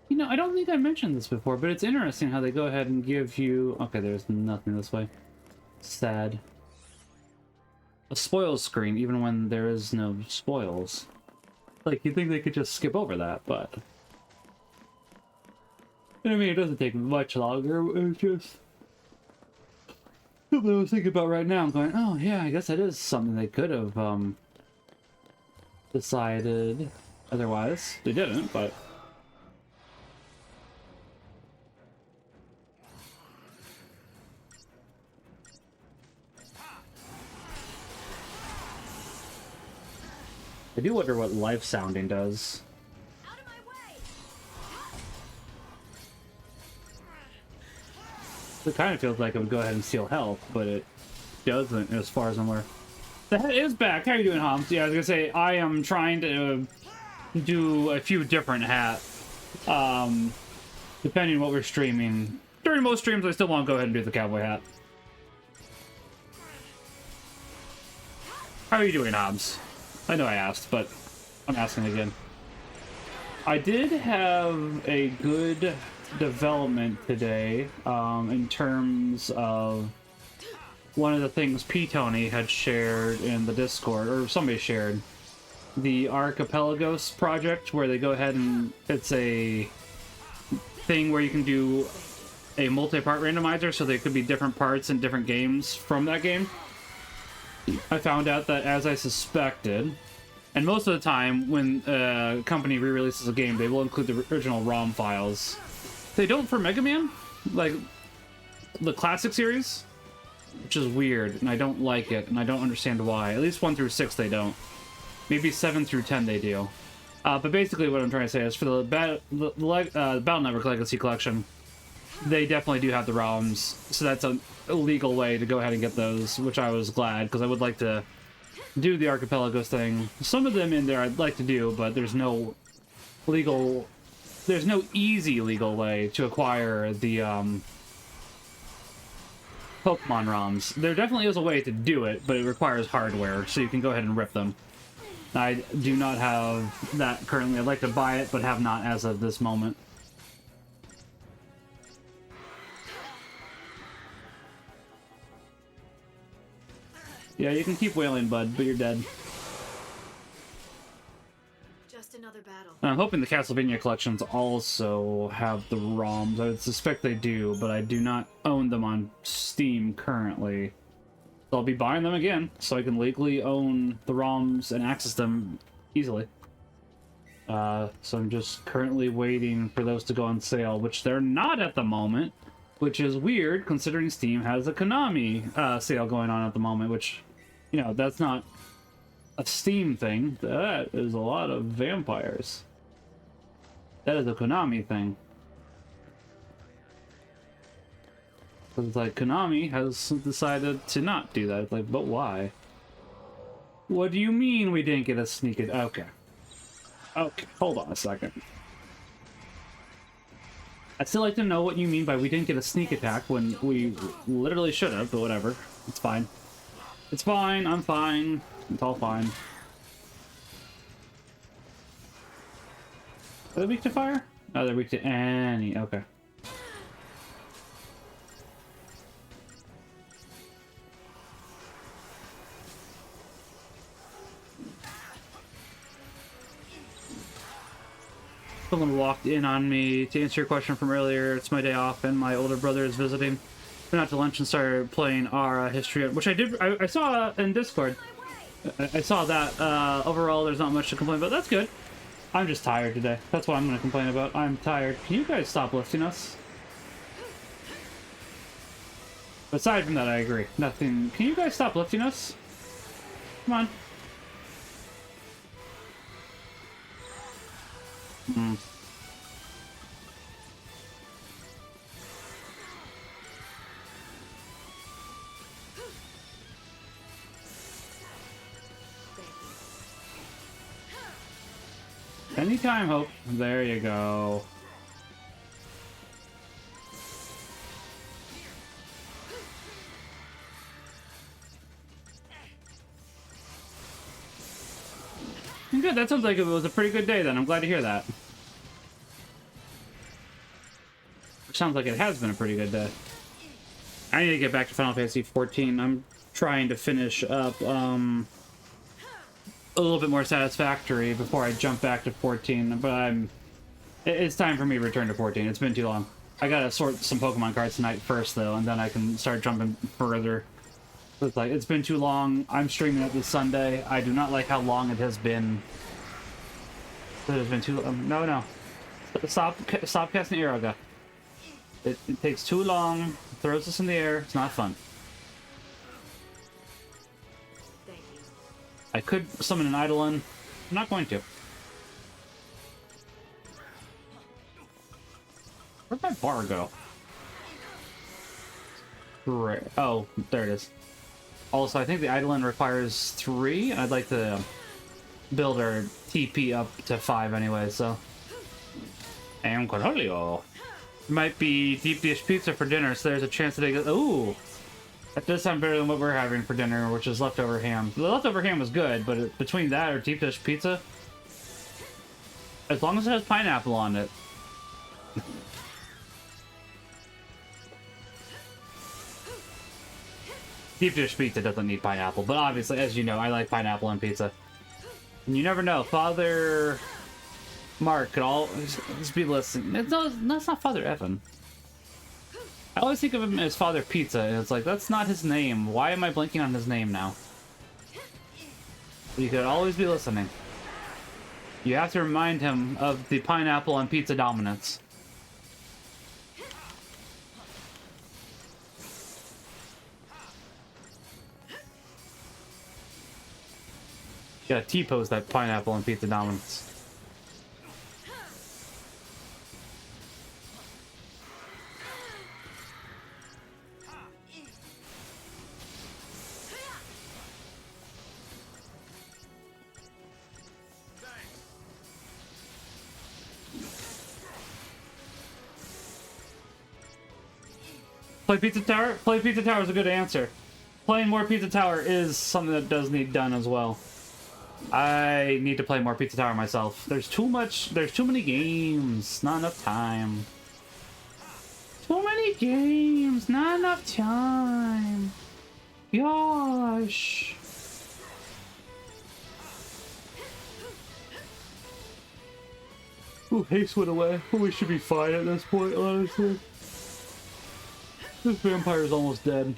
You know, I don't think I mentioned this before, but it's interesting how they go ahead and give you... Okay, there's nothing this way. Sad. A spoils screen, even when there is no spoils. Like, you'd think they could just skip over that, but... I mean, it doesn't take much longer, it's just... Something I was thinking about right now, I'm going, oh yeah, I guess that is something they could have, decided otherwise. They didn't, but... I do wonder what life sounding does. Out of my way! It kind of feels like it would go ahead and steal health, but it doesn't, as far as I'm aware. The head is back. How you doing, Homs? Yeah, I was gonna say, I am trying to do a few different hats, depending on what we're streaming. During most streams, I still want to go ahead and do the cowboy hat. How are you doing, Hobbs? I know I asked, but I'm asking again. I did have a good development today, in terms of one of the things P-Tony had shared in the Discord, or somebody shared. The Archipelagos project, where they go ahead and it's a thing where you can do a multi-part randomizer, so there could be different parts in different games from that game. I found out that, as I suspected, and most of the time when a company re-releases a game, they will include the original ROM files. They don't for Mega Man, like the classic series, which is weird, and I don't like it, and I don't understand why. At least 1 through 6 they don't. Maybe 7 through 10 they do. But basically what I'm trying to say is for the Battle Network Legacy Collection, they definitely do have the ROMs, so that's a legal way to go ahead and get those, which I was glad, because I would like to do the Archipelagos thing. Some of them in there I'd like to do, but there's no easy legal way to acquire the Pokemon ROMs. There definitely is a way to do it, but it requires hardware, so you can go ahead and rip them. I do not have that currently. I'd like to buy it, but have not as of this moment. Yeah, you can keep wailing, bud, but you're dead. Just another battle. I'm hoping the Castlevania collections also have the ROMs. I would suspect they do, but I do not own them on Steam currently. So I'll be buying them again, so I can legally own the ROMs and access them easily. So I'm just currently waiting for those to go on sale, which they're not at the moment, which is weird considering Steam has a Konami sale going on at the moment, which, you know, that's not a Steam thing. That is a lot of vampires. That is a Konami thing. It's like Konami has decided to not do that. It's like, but why? What do you mean we didn't get a sneak it? Okay. Okay, hold on a second. I'd still like to know what you mean by we didn't get a sneak attack when we literally should have, but whatever. It's fine. It's fine, I'm fine. It's all fine. Are they weak to fire? No, they're weak to any. Okay. Someone walked in on me. To answer your question from earlier, it's my day off and my older brother is visiting. Went out to lunch and started playing our history, which I did. I saw in Discord. I saw that. Overall, there's not much to complain about. That's good. I'm just tired today. That's what I'm going to complain about. I'm tired. Can you guys stop lifting us? Aside from that, I agree. Nothing. Can you guys stop lifting us? Come on. Hmm. Anytime, Hope. There you go. Good, that sounds like it was a pretty good day then. I'm glad to hear that. Sounds like it has been a pretty good day. I need to get back to Final Fantasy XIV. I'm trying to finish up a little bit more satisfactory before I jump back to 14, but it's time for me to return to 14. It's been too long. I gotta sort some Pokemon cards tonight first though, and then I can start jumping further. It's like, it's been too long. I'm streaming it this Sunday. I do not like how long it has been. It has been too long. No. Stop casting Aeroga. It takes too long. Throws us in the air. It's not fun. Thank you. I could summon an Eidolon. I'm not going to. Where'd my bar go? Right. Oh, there it is. Also, I think the Eidolon requires 3. I'd like to build our TP up to 5 anyway, so. And Cornelio. Might be deep dish pizza for dinner, so there's a chance that I go. Ooh! That does sound better than what we're having for dinner, which is leftover ham. The leftover ham was good, but between that or deep dish pizza, as long as it has pineapple on it. Deep dish pizza doesn't need pineapple, but obviously, as you know, I like pineapple on pizza. And you never know, Father Mark could always be listening. That's not Father Evan. I always think of him as Father Pizza, and it's like, that's not his name. Why am I blanking on his name now? He could always be listening. You have to remind him of the pineapple on pizza dominance. Yeah, T-pose that pineapple on pizza dominance. Play Pizza Tower? Play Pizza Tower is a good answer. Playing more Pizza Tower is something that does need done as well. I need to play more Pizza Tower myself. There's too many games. Not enough time. Too many games. Not enough time. Gosh. Ooh, haste went away. We should be fine at this point, honestly. This vampire is almost dead.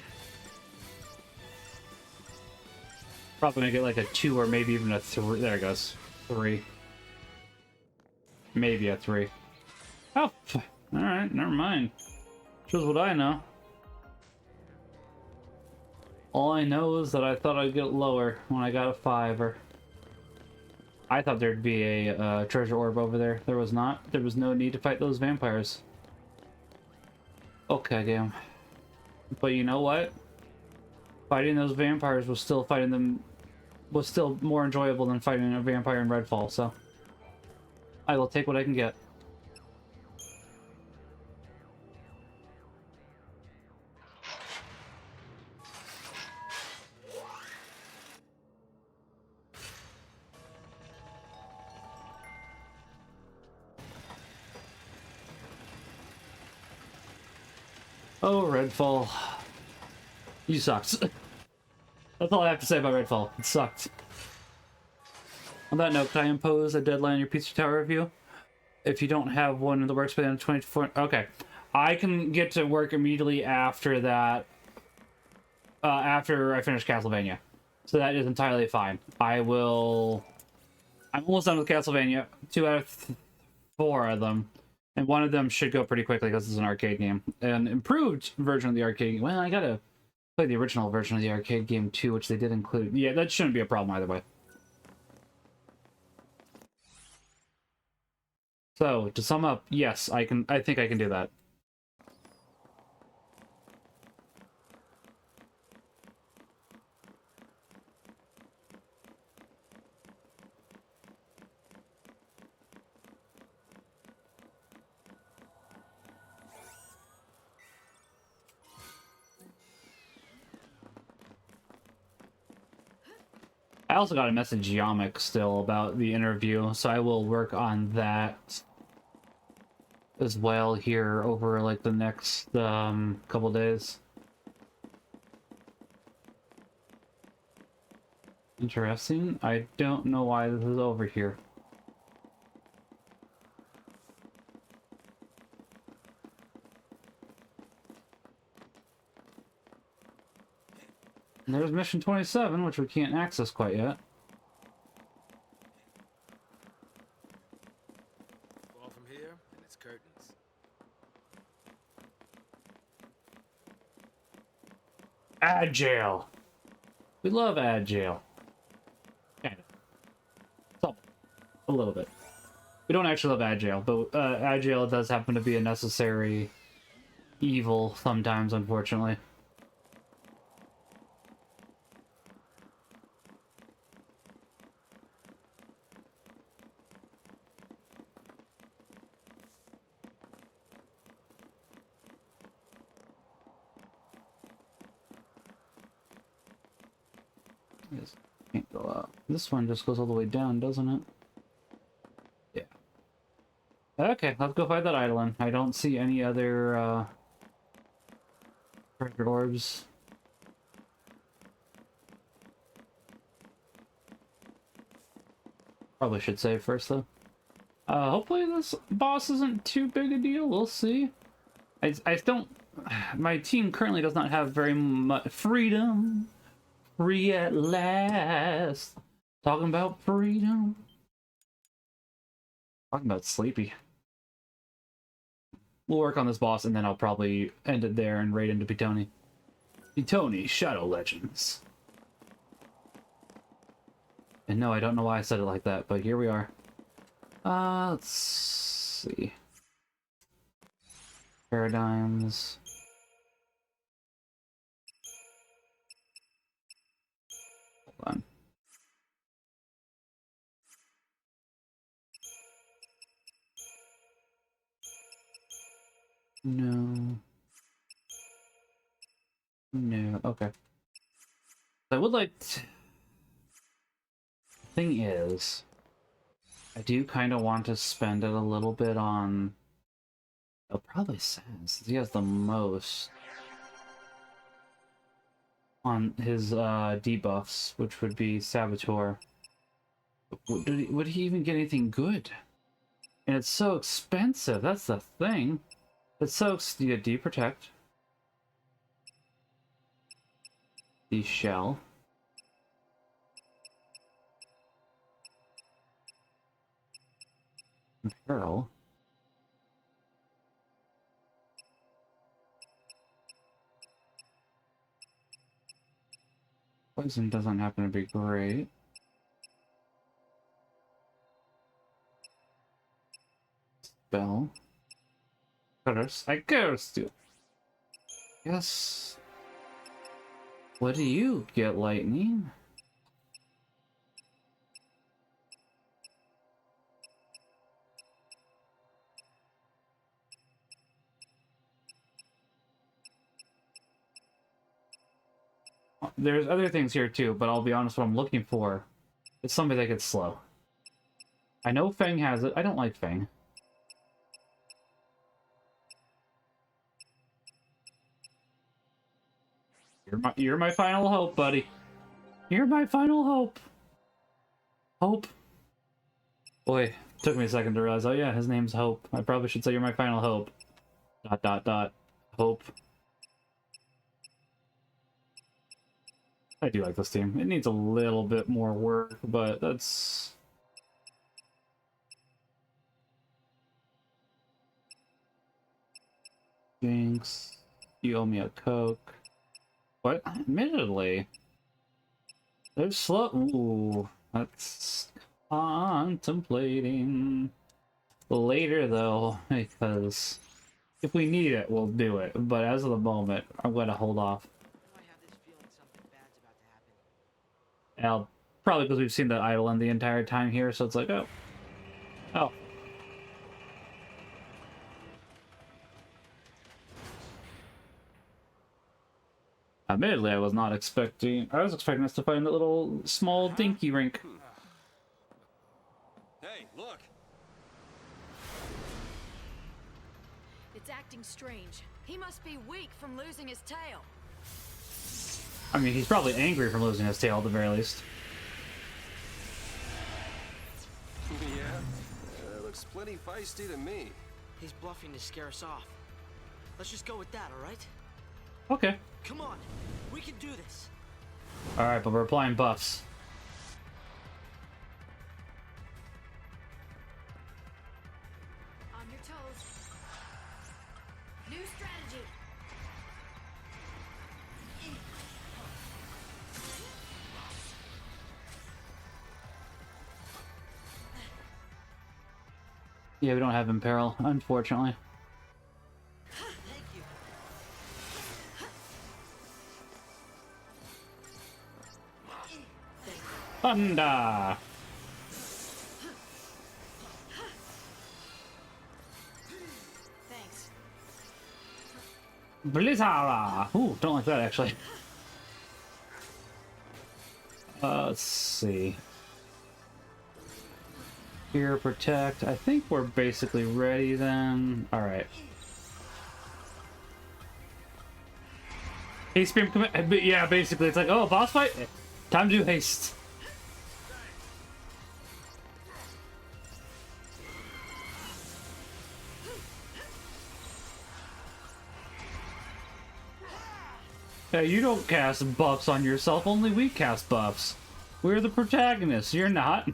Probably make it like a 2 or maybe even a 3. There it goes. 3. Maybe a 3. Oh, alright, never mind. Shows what I know. All I know is that I thought I'd get lower when I got a 5, or... I thought there'd be a treasure orb over there. There was not. There was no need to fight those vampires. Okay, game. But you know what? Fighting those vampires was still more enjoyable than fighting a vampire in Redfall, so... I will take what I can get. Oh, Redfall. You sucked. That's all I have to say about Redfall. It sucked. On that note, can I impose a deadline on your Pizza Tower review? If you don't have one in the works by the end of 24... Okay. I can get to work immediately after that. After I finish Castlevania. So that is entirely fine. I'm almost done with Castlevania. 2 out of 4 of them. And one of them should go pretty quickly because it's an arcade game. An improved version of the arcade game. Well, I gotta play the original version of the arcade game too, which they did include. Yeah, that shouldn't be a problem either way. So, to sum up, yes, I think I can do that. I also got a message Yamik still about the interview, so I will work on that as well here over like the next couple days. Interesting. I don't know why this is over here. And there's mission 27, which we can't access quite yet. Fall from here, and it's curtains. Agile. We love Agile. Kind of. So, a little bit. We don't actually love Agile, but Agile does happen to be a necessary evil sometimes, unfortunately. Yes, can't go up. This one just goes all the way down, doesn't it? Yeah. Okay, let's go find that Eidolon. I don't see any other treasure orbs. Probably should save first though. Hopefully this boss isn't too big a deal. We'll see. I don't. My team currently does not have very much freedom. Free at last. Talking about freedom. Talking about sleepy. We'll work on this boss and then I'll probably end it there and raid into Pitoni. Pitoni, Shadow Legends. And no, I don't know why I said it like that, but here we are. Let's see. Paradigms. Hold on. No. No, okay. I would like to... Thing is, I do kind of want to spend it a little bit on... Oh, probably Sans. He has the most on his debuffs, which would be Saboteur. Would he even get anything good? And it's so expensive, that's the thing. It's so... You get Deprotect. The Shell. Pearl. Poison doesn't happen to be great. Spell. Curse. I cursed you. Yes. What do you get, Lightning? There's other things here too, but I'll be honest, what I'm looking for is somebody that gets slow. I know Fang has it. I don't like Fang. You're my final hope, buddy. You're my final hope. Hope. Boy, took me a second to realize, oh yeah, his name's Hope. I probably should say you're my final hope. ... Hope. I do like this team. It needs a little bit more work, but that's... Jinx, you owe me a Coke. What? Admittedly. They're slow. Ooh, that's contemplating. Later, though, because if we need it, we'll do it. But as of the moment, I'm going to hold off. I have this feeling something bad's about to happen. Probably because we've seen the island the entire time here, so it's like, oh. Oh. Admittedly, I was not expecting... I was expecting us to find that little small dinky rink. Hey, look! It's acting strange. He must be weak from losing his tail. I mean, he's probably angry from losing his tail at the very least. Yeah, looks plenty feisty to me. He's bluffing to scare us off. Let's just go with that, alright? Okay. Come on, we can do this. Alright, but we're applying buffs. On your toes. New strategy. Yeah, we don't have Imperil, unfortunately. Thank you. Thunder! Thanks. Blizzara! Ooh, don't like that actually. Let's see. Here, protect. I think we're basically ready then. Alright. Haste beam commit. Yeah, basically, it's like, oh, boss fight? Time to do haste. Hey, you don't cast buffs on yourself, only we cast buffs. We're the protagonists, you're not.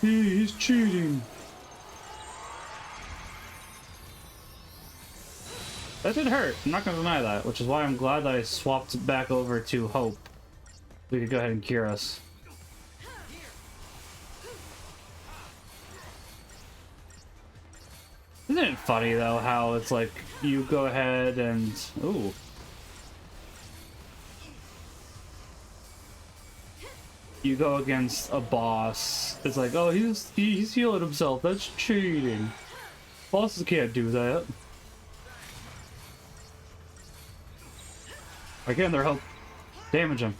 He's cheating. That did hurt, I'm not gonna deny that, which is why I'm glad that I swapped back over to Hope. We could go ahead and cure us. Isn't it funny though how it's like you go ahead and ooh. You go against a boss. It's like, oh, he's healing himself. That's cheating. Bosses can't do that. Again, their help. Damage him.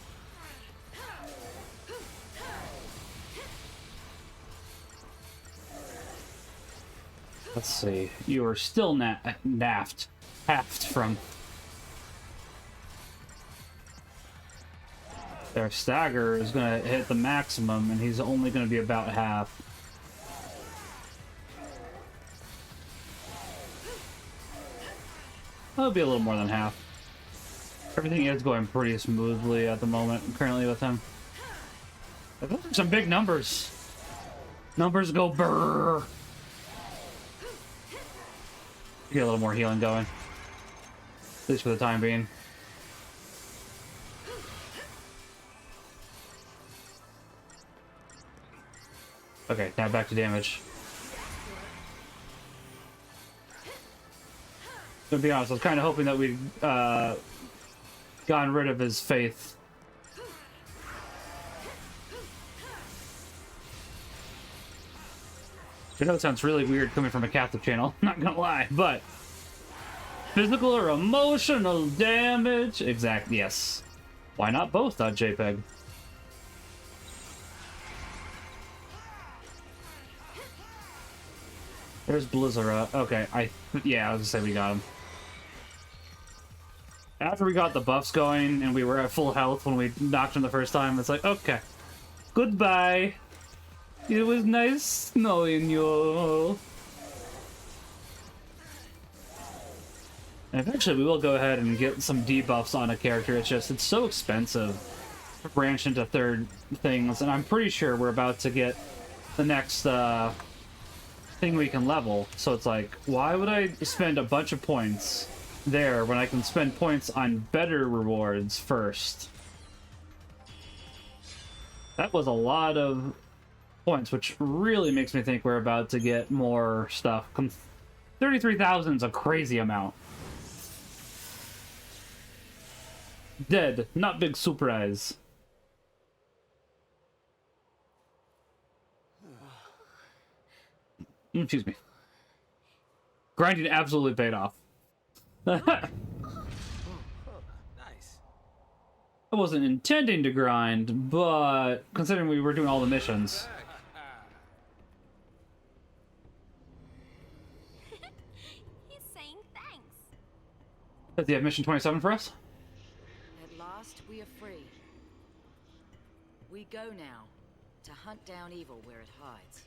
Let's see. You are still halved from. Their stagger is gonna hit the maximum, and he's only gonna be about half. That'll be a little more than half. Everything is going pretty smoothly at the moment, currently with him. Those are some big numbers. Numbers go brrr. Get a little more healing going. At least for the time being. Okay, now back to damage. To be honest, I was kind of hoping that we'd gotten rid of his faith. I know it sounds really weird coming from a Catholic channel, not gonna lie, but physical or emotional damage? Exactly, yes. Why not both, JPEG? There's Blizzara. Okay, I was gonna say we got him. After we got the buffs going and we were at full health when we knocked him the first time, it's like, okay, goodbye. It was nice knowing you. And eventually we will go ahead and get some debuffs on a character. It's so expensive to branch into third things, and I'm pretty sure we're about to get the next thing we can level. So it's like, why would I spend a bunch of points there when I can spend points on better rewards first? That was a lot of points, which really makes me think we're about to get more stuff. 33,000 is a crazy amount. Dead, not big surprise. Excuse me. Grinding absolutely paid off. Nice. I wasn't intending to grind, but considering we were doing all the missions. He's saying thanks. Does he have mission 27 for us? At last, we are free. We go now to hunt down evil where it hides.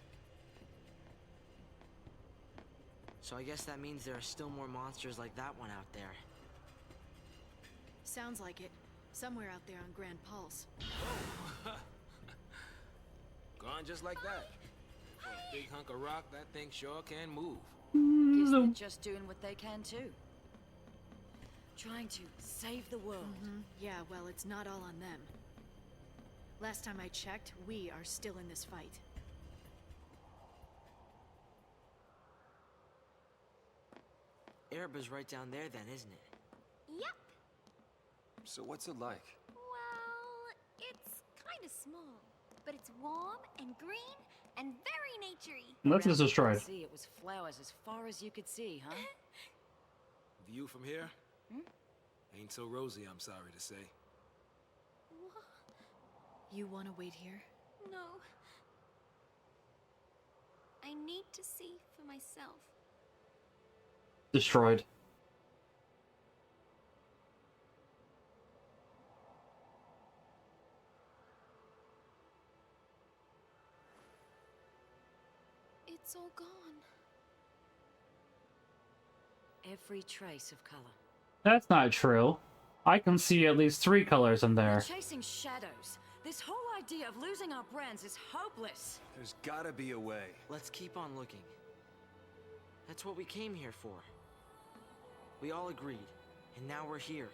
So I guess that means there are still more monsters like that one out there. Sounds like it. Somewhere out there on Grand Pulse. Gone just like that. For a big hunk of rock, that thing sure can move. Guess they're just doing what they can too. Trying to save the world. Yeah, well, it's not all on them. Last time I checked, we are still in this fight. Ereba's right down there then, isn't it? Yep. So what's it like? Well, it's kind of small, but it's warm and green and very naturey. Nothing is destroyed. See, it was flowers as far as you could see, huh? View from here? Ain't so rosy, I'm sorry to say. You want to wait here? No. I need to see for myself. Destroyed. It's all gone. Every trace of color. That's not true. I can see at least 3 colors in We're there. chasing shadows. This whole idea of losing our brands is hopeless. There's gotta be a way. Let's keep on looking. That's what we came here for. We all agreed, and now we're here.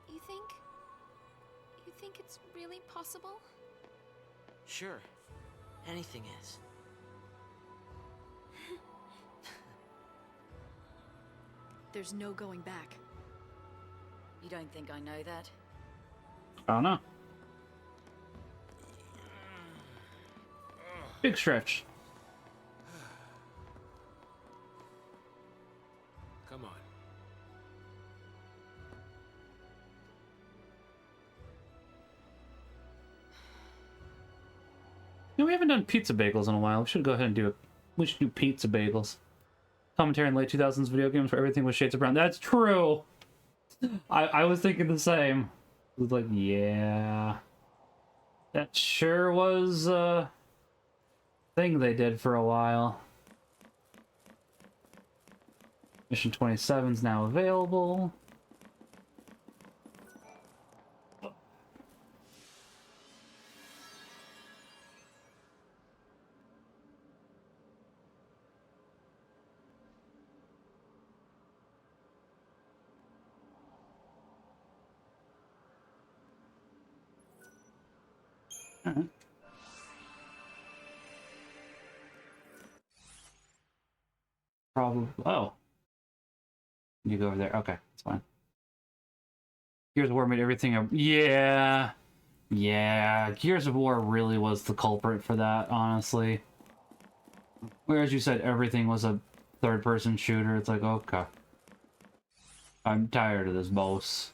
You think it's really possible? Sure. Anything is. There's no going back. You don't think I know that? I don't know. Big stretch. Come on. You know, we haven't done pizza bagels in a while. We should go ahead and do it. We should do pizza bagels. Commentary in late 2000s video games where everything was shades of brown. That's true! I was thinking the same. It was like, yeah. That sure was a thing they did for a while. Mission 27 is now available. Alright. Probably. Oh. You go over there. Okay, that's fine. Gears of War made everything a. Yeah. Yeah. Gears of War really was the culprit for that, honestly. Whereas you said everything was a third-person shooter, it's like, okay. I'm tired of this, boss.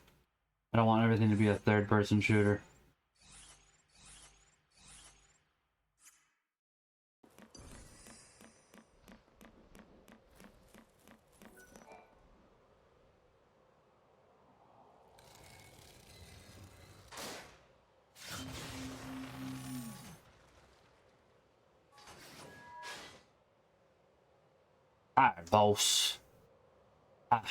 I don't want everything to be a third-person shooter. Alright, boss. Ah.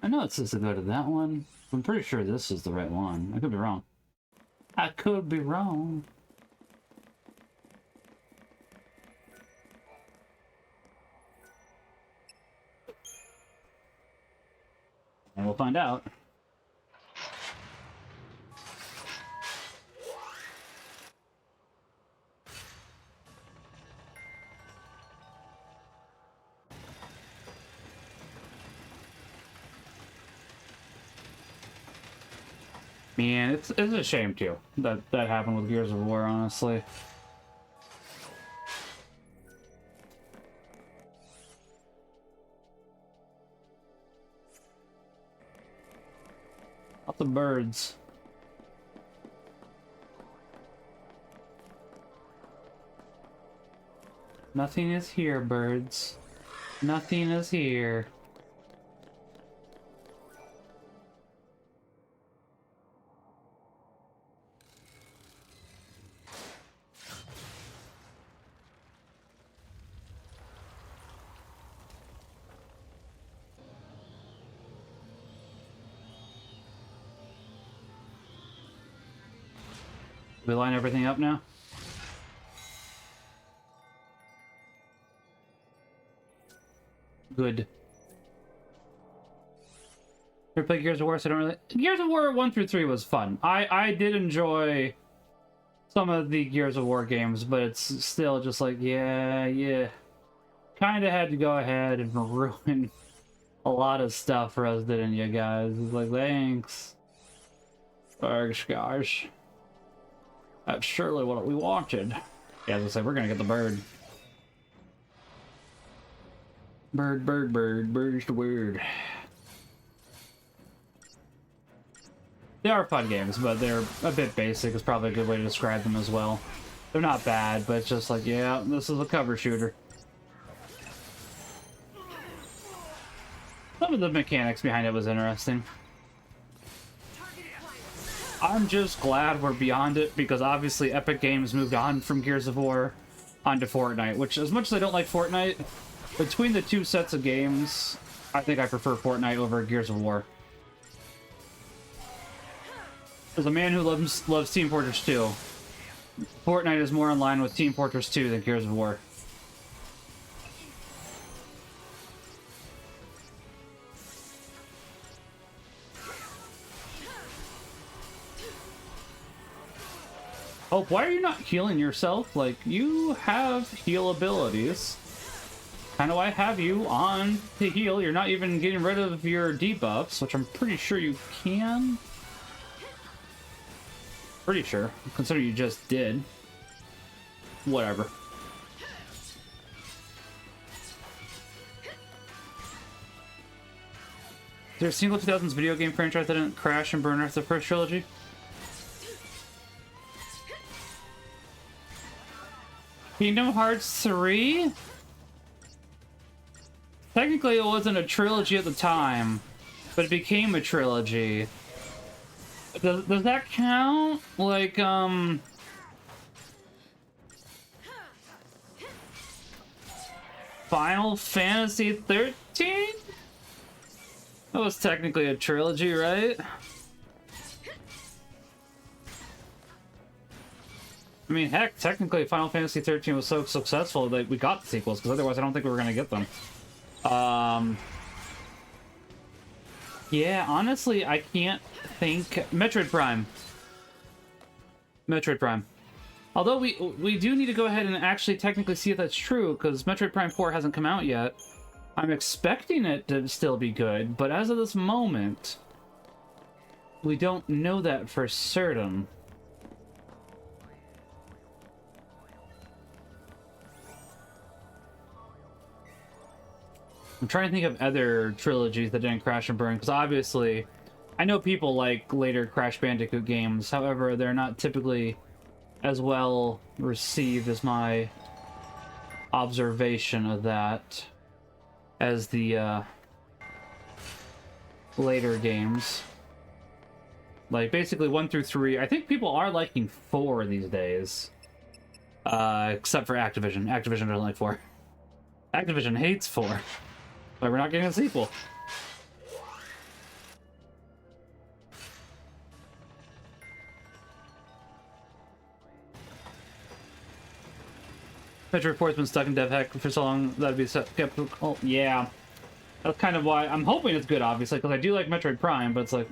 I know it says to go to that one. I'm pretty sure this is the right one. I could be wrong. I could be wrong. And we'll find out. Man, it's a shame too that happened with Gears of War, honestly. Lots of birds. Nothing is here, birds. Nothing is here. We line everything up now? Good. Ever play Gears of War? So I don't really. Gears of War 1 through 3 was fun. I did enjoy some of the Gears of War games, but it's still just like, yeah. Kind of had to go ahead and ruin a lot of stuff for us, didn't you guys? It's like, thanks. Thanks, guys. That's surely what we wanted. Yeah, as I say, we're gonna get the bird. Bird's the word. They are fun games, but they're a bit basic is probably a good way to describe them as well. They're not bad, but it's just like, yeah, this is a cover shooter. Some of the mechanics behind it was interesting. I'm just glad we're beyond it, because obviously Epic Games moved on from Gears of War onto Fortnite, which, as much as I don't like Fortnite, between the two sets of games, I think I prefer Fortnite over Gears of War. As a man who loves Team Fortress 2, Fortnite is more in line with Team Fortress 2 than Gears of War. Hope, why are you not healing yourself? Like, you have heal abilities. How do I have you on to heal? You're not even getting rid of your debuffs, which I'm pretty sure you can. Pretty sure, considering you just did. Whatever. Is there a single 2000s video game franchise that didn't crash and burn after the first trilogy? Kingdom Hearts 3? Technically it wasn't a trilogy at the time, but it became a trilogy. Does that count? Like, Final Fantasy XIII? That was technically a trilogy, right? I mean, heck, technically Final Fantasy XIII was so successful that we got the sequels, because otherwise I don't think we were going to get them. Yeah, honestly, I can't think. Metroid Prime. Metroid Prime. Although we do need to go ahead and actually technically see if that's true, because Metroid Prime 4 hasn't come out yet. I'm expecting it to still be good, but as of this moment, we don't know that for certain. I'm trying to think of other trilogies that didn't crash and burn, because obviously, I know people like later Crash Bandicoot games, however, they're not typically as well received as my observation of that as the later games. Like, basically 1 through 3. I think people are liking 4 these days. Except for Activision. Activision doesn't like 4. Activision hates 4. But we're not getting a sequel. Metroid 4's been stuck in dev hack for so long, that'd be skeptical. Yeah. That's kind of why I'm hoping it's good, obviously, because I do like Metroid Prime, but it's like,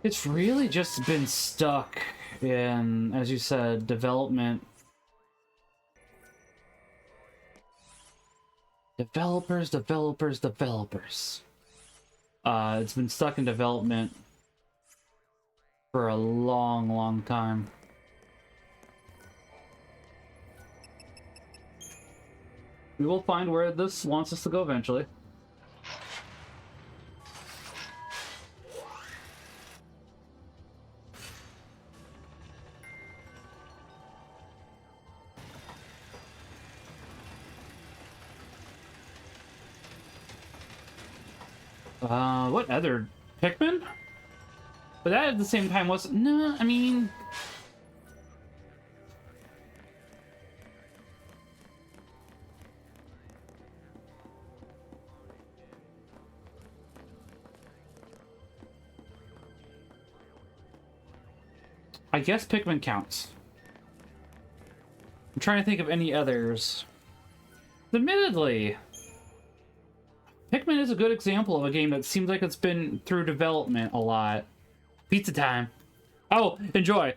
It's really just been stuck in, as you said, development. Developers. It's been stuck in development for a long, long time. We will find where this wants us to go eventually. What other Pikmin? But that at the same time was no. I mean, I guess Pikmin counts. I'm trying to think of any others. Admittedly, Pikmin is a good example of a game that seems like it's been through development a lot. Pizza time. Oh, enjoy.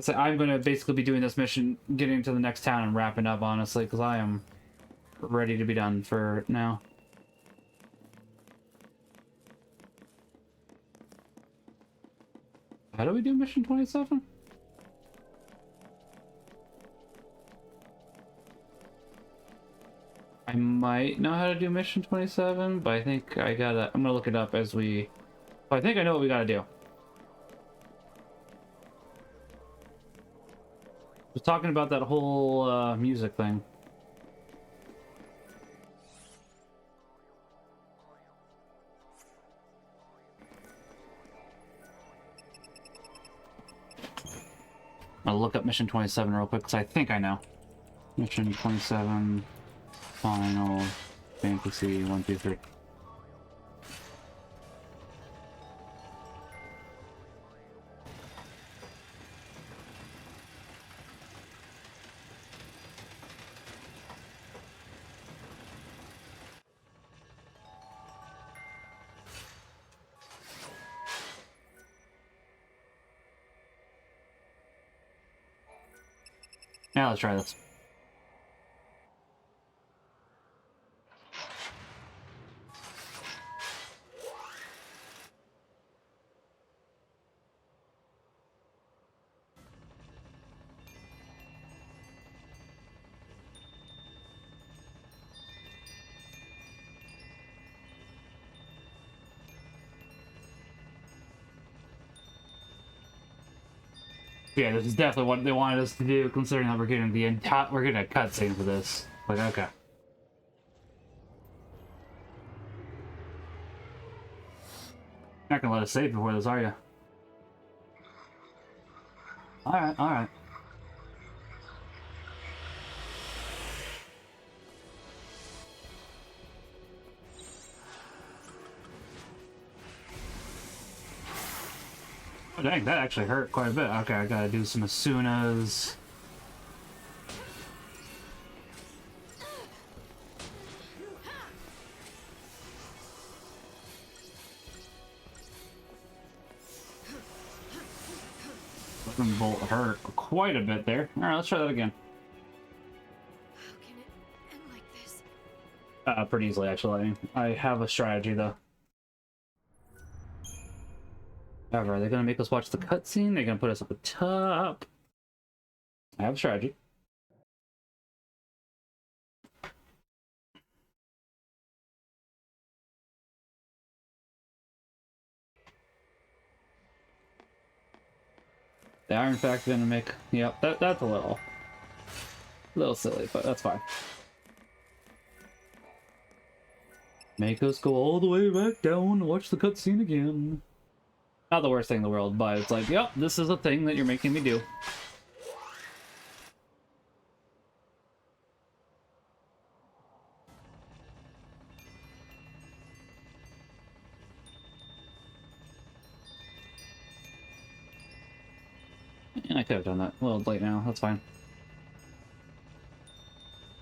So I'm going to basically be doing this mission, getting to the next town and wrapping up, honestly, because I am ready to be done for now. How do we do mission 27? I might know how to do mission 27, but I think I'm gonna look it up as we... I think I know what we gotta do. Was talking about that whole music thing. I'll look up mission 27 real quick because I think I know. Mission 27, Final Fantasy 1, 2, 3. Now let's try this. Yeah, this is definitely what they wanted us to do, considering that we're getting a cutscene for this. Like, okay. Not gonna let us save before this, are you? Alright, alright. Oh dang, that actually hurt quite a bit. Okay, I gotta do some Asunas. Lightning bolt hurt quite a bit there. Alright, let's try that again. How can it end like this? Pretty easily, actually. I have a strategy, though. However, are they going to make us watch the cutscene? They're going to put us at the top. I have a strategy. They are, in fact, going to make... Yep, that's a little silly, but that's fine. Make us go all the way back down and watch the cutscene again. Not the worst thing in the world, but it's like, yep, this is a thing that you're making me do. Yeah, I could have done that. A little late now, that's fine.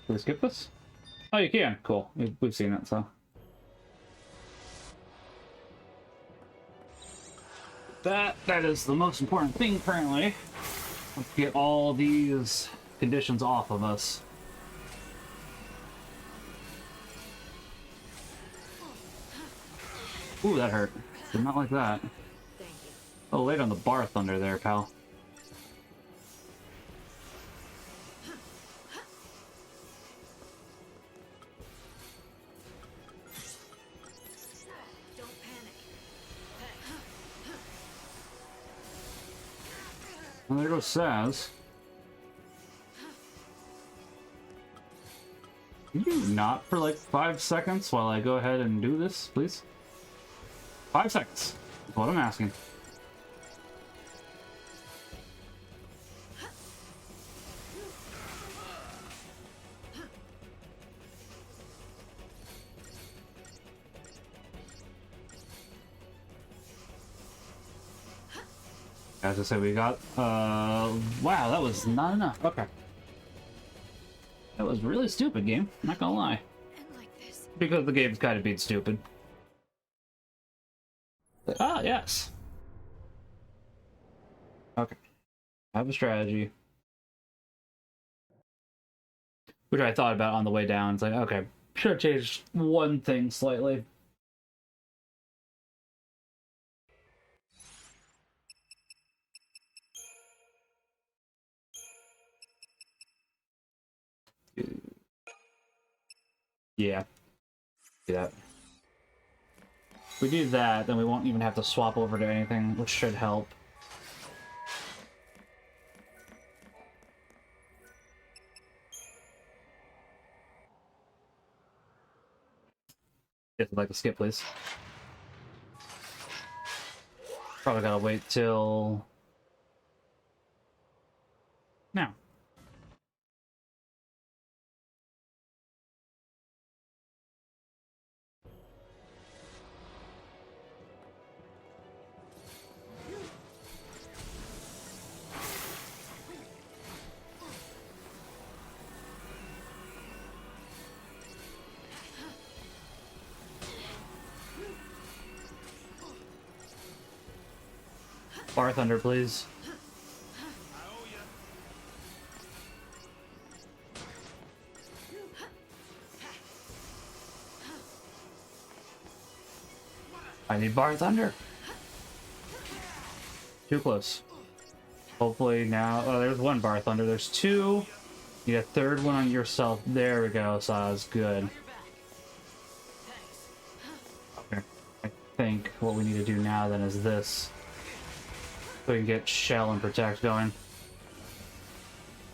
Can we skip this? Oh, you can. Cool. We've seen it, so. That is the most important thing currently. Let's get all these conditions off of us. Ooh, that hurt. Did not like that. Thank you. Oh, late on the bar thunder there, pal. Don't panic. And there goes Saz. Can you not for like 5 seconds while I go ahead and do this, please? 5 seconds is what I'm asking. As I said, we got, wow, that was not enough. Okay. That was really stupid, game. Not gonna lie. End like this. Because the game's kind of being stupid. But, ah, yes. Okay. I have a strategy. Which I thought about on the way down. It's like, okay, should have changed one thing slightly. Yeah. Do that. If we do that, then we won't even have to swap over to anything, which should help. If you'd like to skip, please. Probably gotta wait till now. Bar Thunder, please. I need Bar Thunder. Too close. Hopefully now. Oh, there's one Bar Thunder. There's two. You get a third one on yourself. There we go, Saz. Good. Okay. I think what we need to do now then is this. So we can get Shell and Protect going. Thank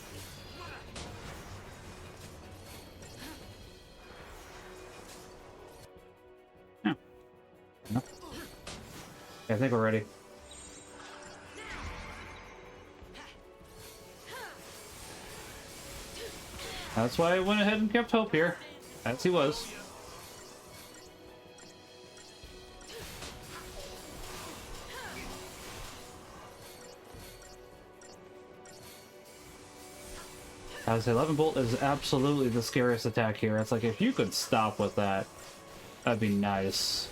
you. Yeah. No. Yeah, I think we're ready. That's why I went ahead and kept Hope here, as he was. I would say 11 Bolt is absolutely the scariest attack here. It's like, if you could stop with that, that'd be nice.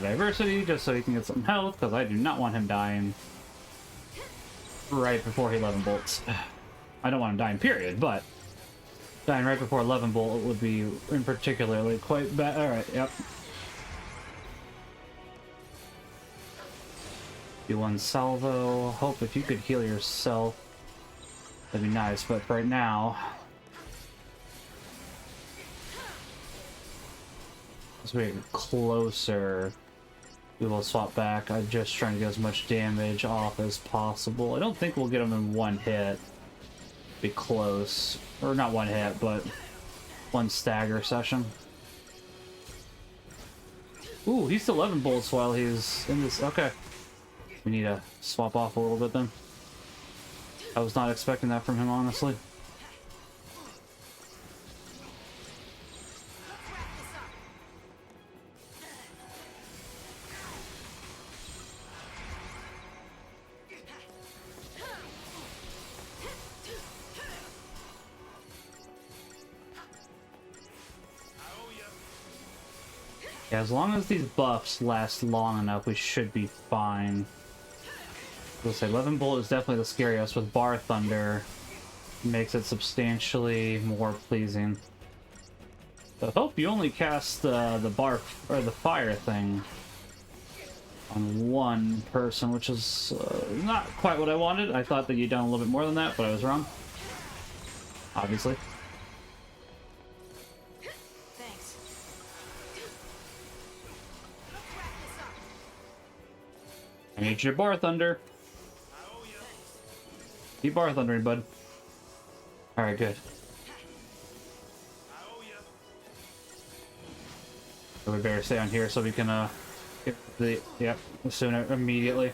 Diversity, just so he can get some health, because I do not want him dying right before he 11 bolts. I don't want him dying, period, but dying right before 11 bolt would be in particularly quite bad. Alright, yep. Do one salvo. Hope if you could heal yourself, that'd be nice, but right now, as we get closer, we will swap back. I'm just trying to get as much damage off as possible. I don't think we'll get him in one hit. Be close. Or not one hit, but one stagger session. Ooh, he's still 11 bolts while he's in this. Okay. We need to swap off a little bit then. I was not expecting that from him, honestly. Yeah, as long as these buffs last long enough, we should be fine. Let's say 11 Bolt is definitely the scariest. With Bar Thunder, makes it substantially more pleasing. So I hope you only cast the bar or the fire thing on one person, which is not quite what I wanted. I thought that you'd done a little bit more than that, but I was wrong. Obviously. I need you to Bar Thunder. Keep Bar Thundering, bud. Alright, good. So we better stay on here so we can get the sooner immediately.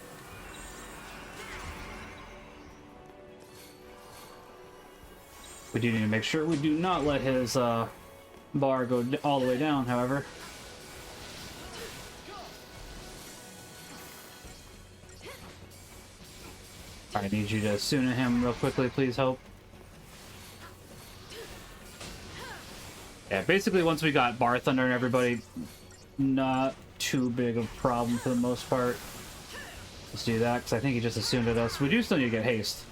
We do need to make sure we do not let his bar go all the way down, however. I need you to Suna him real quickly, please, Hope. Yeah, basically once we got Bar Thunder and everybody, not too big of a problem for the most part. Let's do that, because I think he just assumed at us. We do still need to get haste.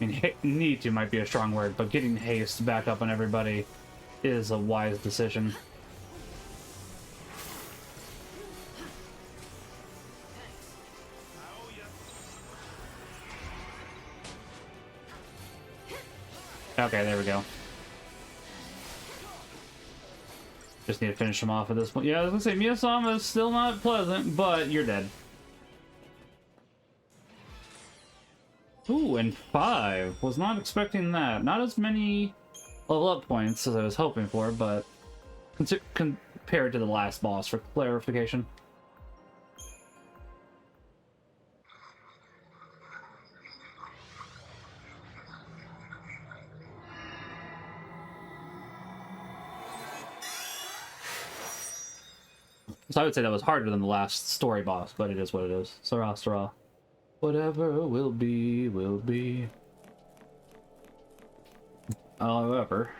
I mean, need to might be a strong word, but getting haste back up on everybody is a wise decision. Okay, there we go. Just need to finish him off at this point. Yeah, I was gonna say, Miyasama is still not pleasant, but you're dead. Ooh, and 5. Was not expecting that. Not as many level up points as I was hoping for, but compared to the last boss, for clarification. So I would say that was harder than the last story boss, but it is what it is. Sarah. Whatever will be, will be. However,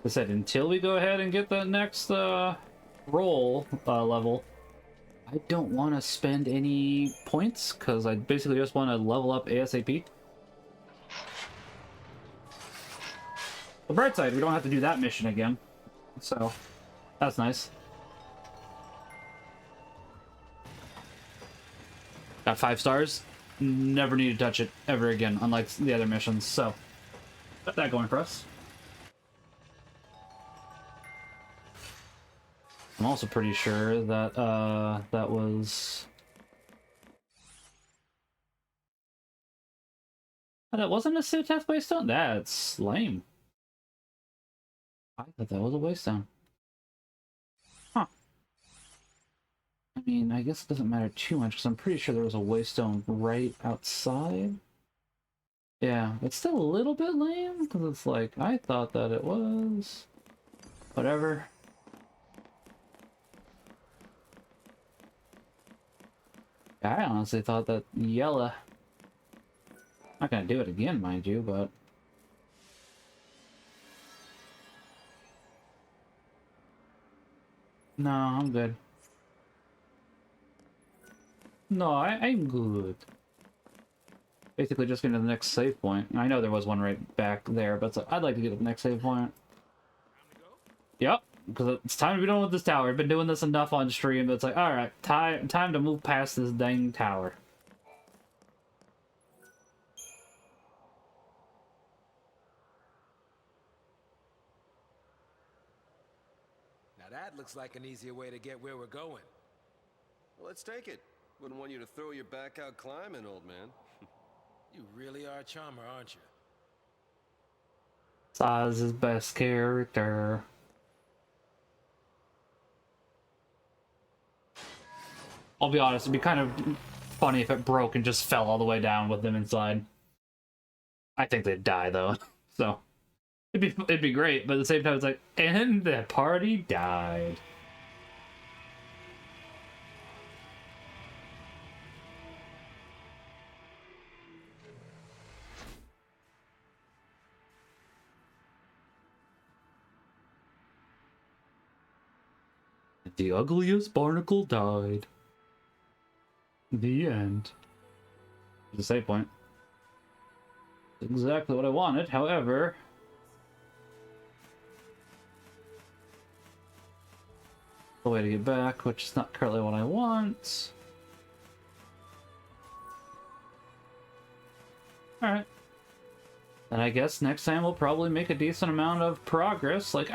I said, until we go ahead and get that next roll level, I don't want to spend any points, because I basically just want to level up ASAP. The bright side, we don't have to do that mission again, so that's nice. Got 5 stars. Never need to touch it ever again, unlike the other missions, so got that going for us. I'm also pretty sure that that was... Oh, that wasn't a Suteth Waystone? That's lame. I thought that was a waystone. Huh. I mean, I guess it doesn't matter too much because I'm pretty sure there was a waystone right outside. Yeah, it's still a little bit lame because it's like, I thought that it was. Whatever. I honestly thought that yellow. Not gonna do it again, mind you, but. No, I'm good. No, I'm good. Basically just getting to the next save point. I know there was one right back there, but I'd like to get to the next save point. Yep, because it's time to be done with this tower. I've been doing this enough on stream, but it's like, alright, time to move past this dang tower. Now that looks like an easier way to get where we're going. Well, let's take it. Wouldn't want you to throw your back out climbing, old man. You really are a charmer, aren't you? Saz's best character. I'll be honest, it'd be kind of funny if it broke and just fell all the way down with them inside. I think they'd die though, so it'd be great, but at the same time it's like, and the party died. The ugliest barnacle died. The end. The save point. Exactly what I wanted, however... the way to get back, which is not currently what I want. Alright. And I guess next time we'll probably make a decent amount of progress. Like,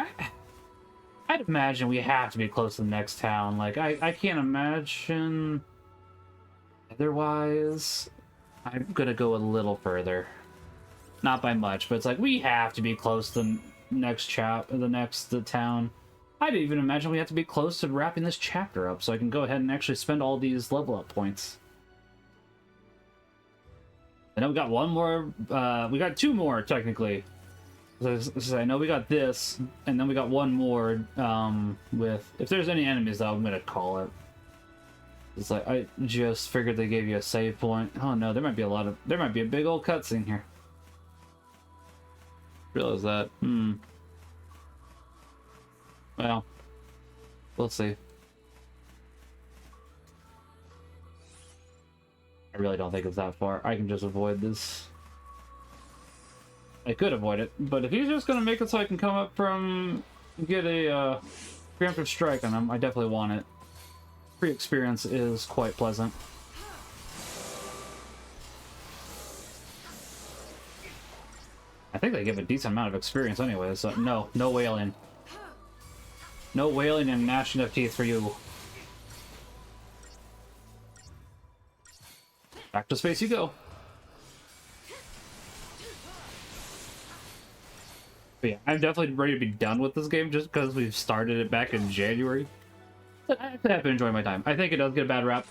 I'd imagine we have to be close to the next town. Like, I can't imagine... otherwise, I'm gonna go a little further. Not by much, but it's like, we have to be close to the next town. I'd even imagine we have to be close to wrapping this chapter up so I can go ahead and actually spend all these level up points. I know we got one more, we got two more, technically. I know we got this, and then we got one more, with... if there's any enemies, though, I'm gonna call it. It's like, I just figured they gave you a save point. Oh no, there might be a big old cutscene here. Realize that. Well, we'll see. I really don't think it's that far. I can just avoid this. I could avoid it, but if he's just gonna make it so I can come up from... get a, preemptive strike on him, I definitely want it. Pre-experience is quite pleasant. I think they give a decent amount of experience anyway, so no wailing. No wailing and gnashing of teeth for you. Back to space you go. But yeah, I'm definitely ready to be done with this game just because we've started it back in January. But I actually have been enjoying my time. I think it does get a bad rap.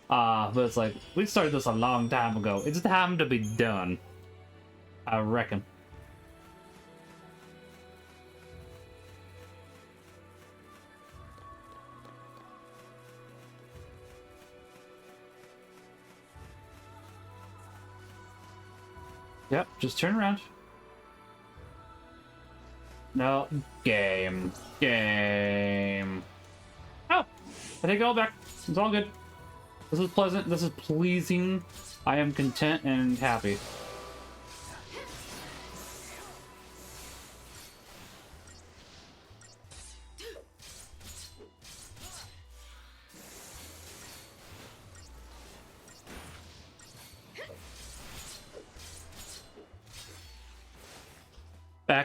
But it's like, we started this a long time ago. It's time to be done. I reckon. Yep, just turn around. No, game. Oh, I take it all back. It's all good. This is pleasant. This is pleasing. I am content and happy.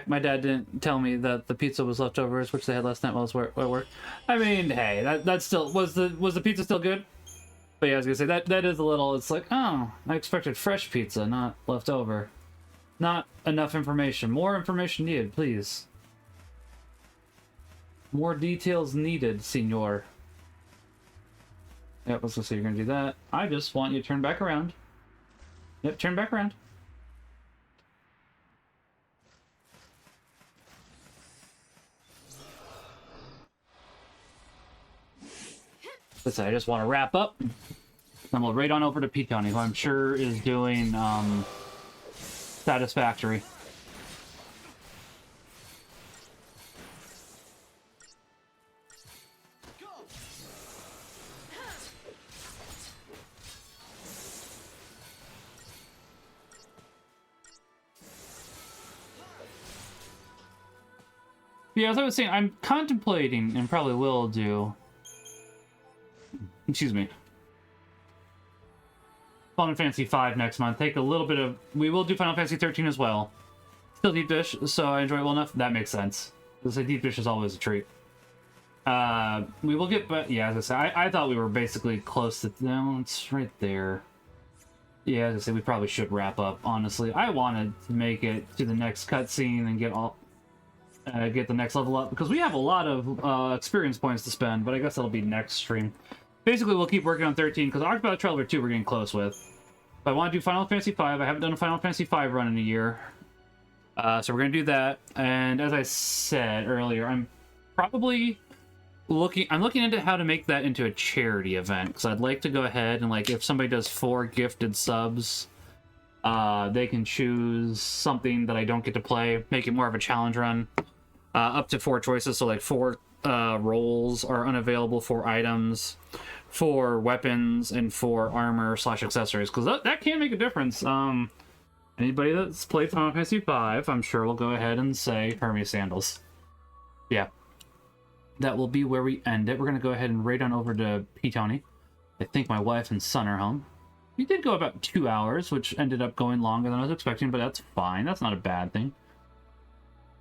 My dad didn't tell me that the pizza was leftovers, which they had last night while I was at work. I mean, hey, that still was the pizza still good? But yeah, I was gonna say that is a little. It's like, oh, I expected fresh pizza, not leftover. Not enough information. More information needed, please. More details needed, senor. Yep, let's say you're gonna do that. I just want you to turn back around. Yep, turn back around. Listen, I just want to wrap up. Then we'll raid on over to P-County, who I'm sure is doing satisfactory. Yeah, as I was saying, I'm contemplating, and probably will do... Excuse me. Final Fantasy V next month. Take a little bit of... We will do Final Fantasy XIII as well. Still deep dish, so I enjoy it well enough. That makes sense. Because a deep dish is always a treat. We will get... But yeah, as I said, I thought we were basically close to... No, it's right there. Yeah, as I said, we probably should wrap up, honestly. I wanted to make it to the next cutscene and get all... get the next level up, because we have a lot of experience points to spend, but I guess that'll be next stream. Basically, we'll keep working on 13, because Octopath Traveler 2 we're getting close with. But I want to do Final Fantasy V. I haven't done a Final Fantasy V run in a year. So we're going to do that. And as I said earlier, I'm probably looking into how to make that into a charity event, because I'd like to go ahead and, like, if somebody does 4 gifted subs, they can choose something that I don't get to play, make it more of a challenge run. Up to 4 choices, so like 4 roles are unavailable for items, 4 weapons, and 4 armor/accessories, because that can make a difference. Anybody that's played Final Fantasy V, I'm sure will go ahead and say Hermes sandals. Yeah. That will be where we end it. We're going to go ahead and raid on over to P-Tony. I think my wife and son are home. We did go about 2 hours, which ended up going longer than I was expecting, but that's fine. That's not a bad thing.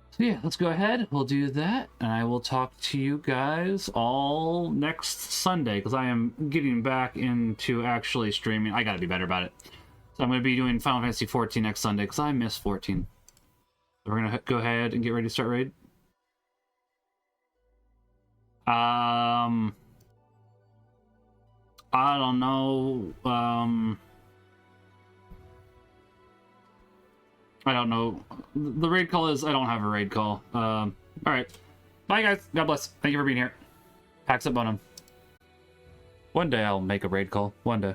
So yeah, let's go ahead. We'll do that, and I will talk to you guys all next Sunday, because I am getting back into actually streaming. I gotta be better about it. So I'm going to be doing Final Fantasy XIV next Sunday, because I miss 14. So we're going to go ahead and get ready to start raid. I don't know. I don't know. The raid call is... I don't have a raid call. Alright. Bye, guys. God bless. Thank you for being here. Pax up on them. One day I'll make a raid call. One day.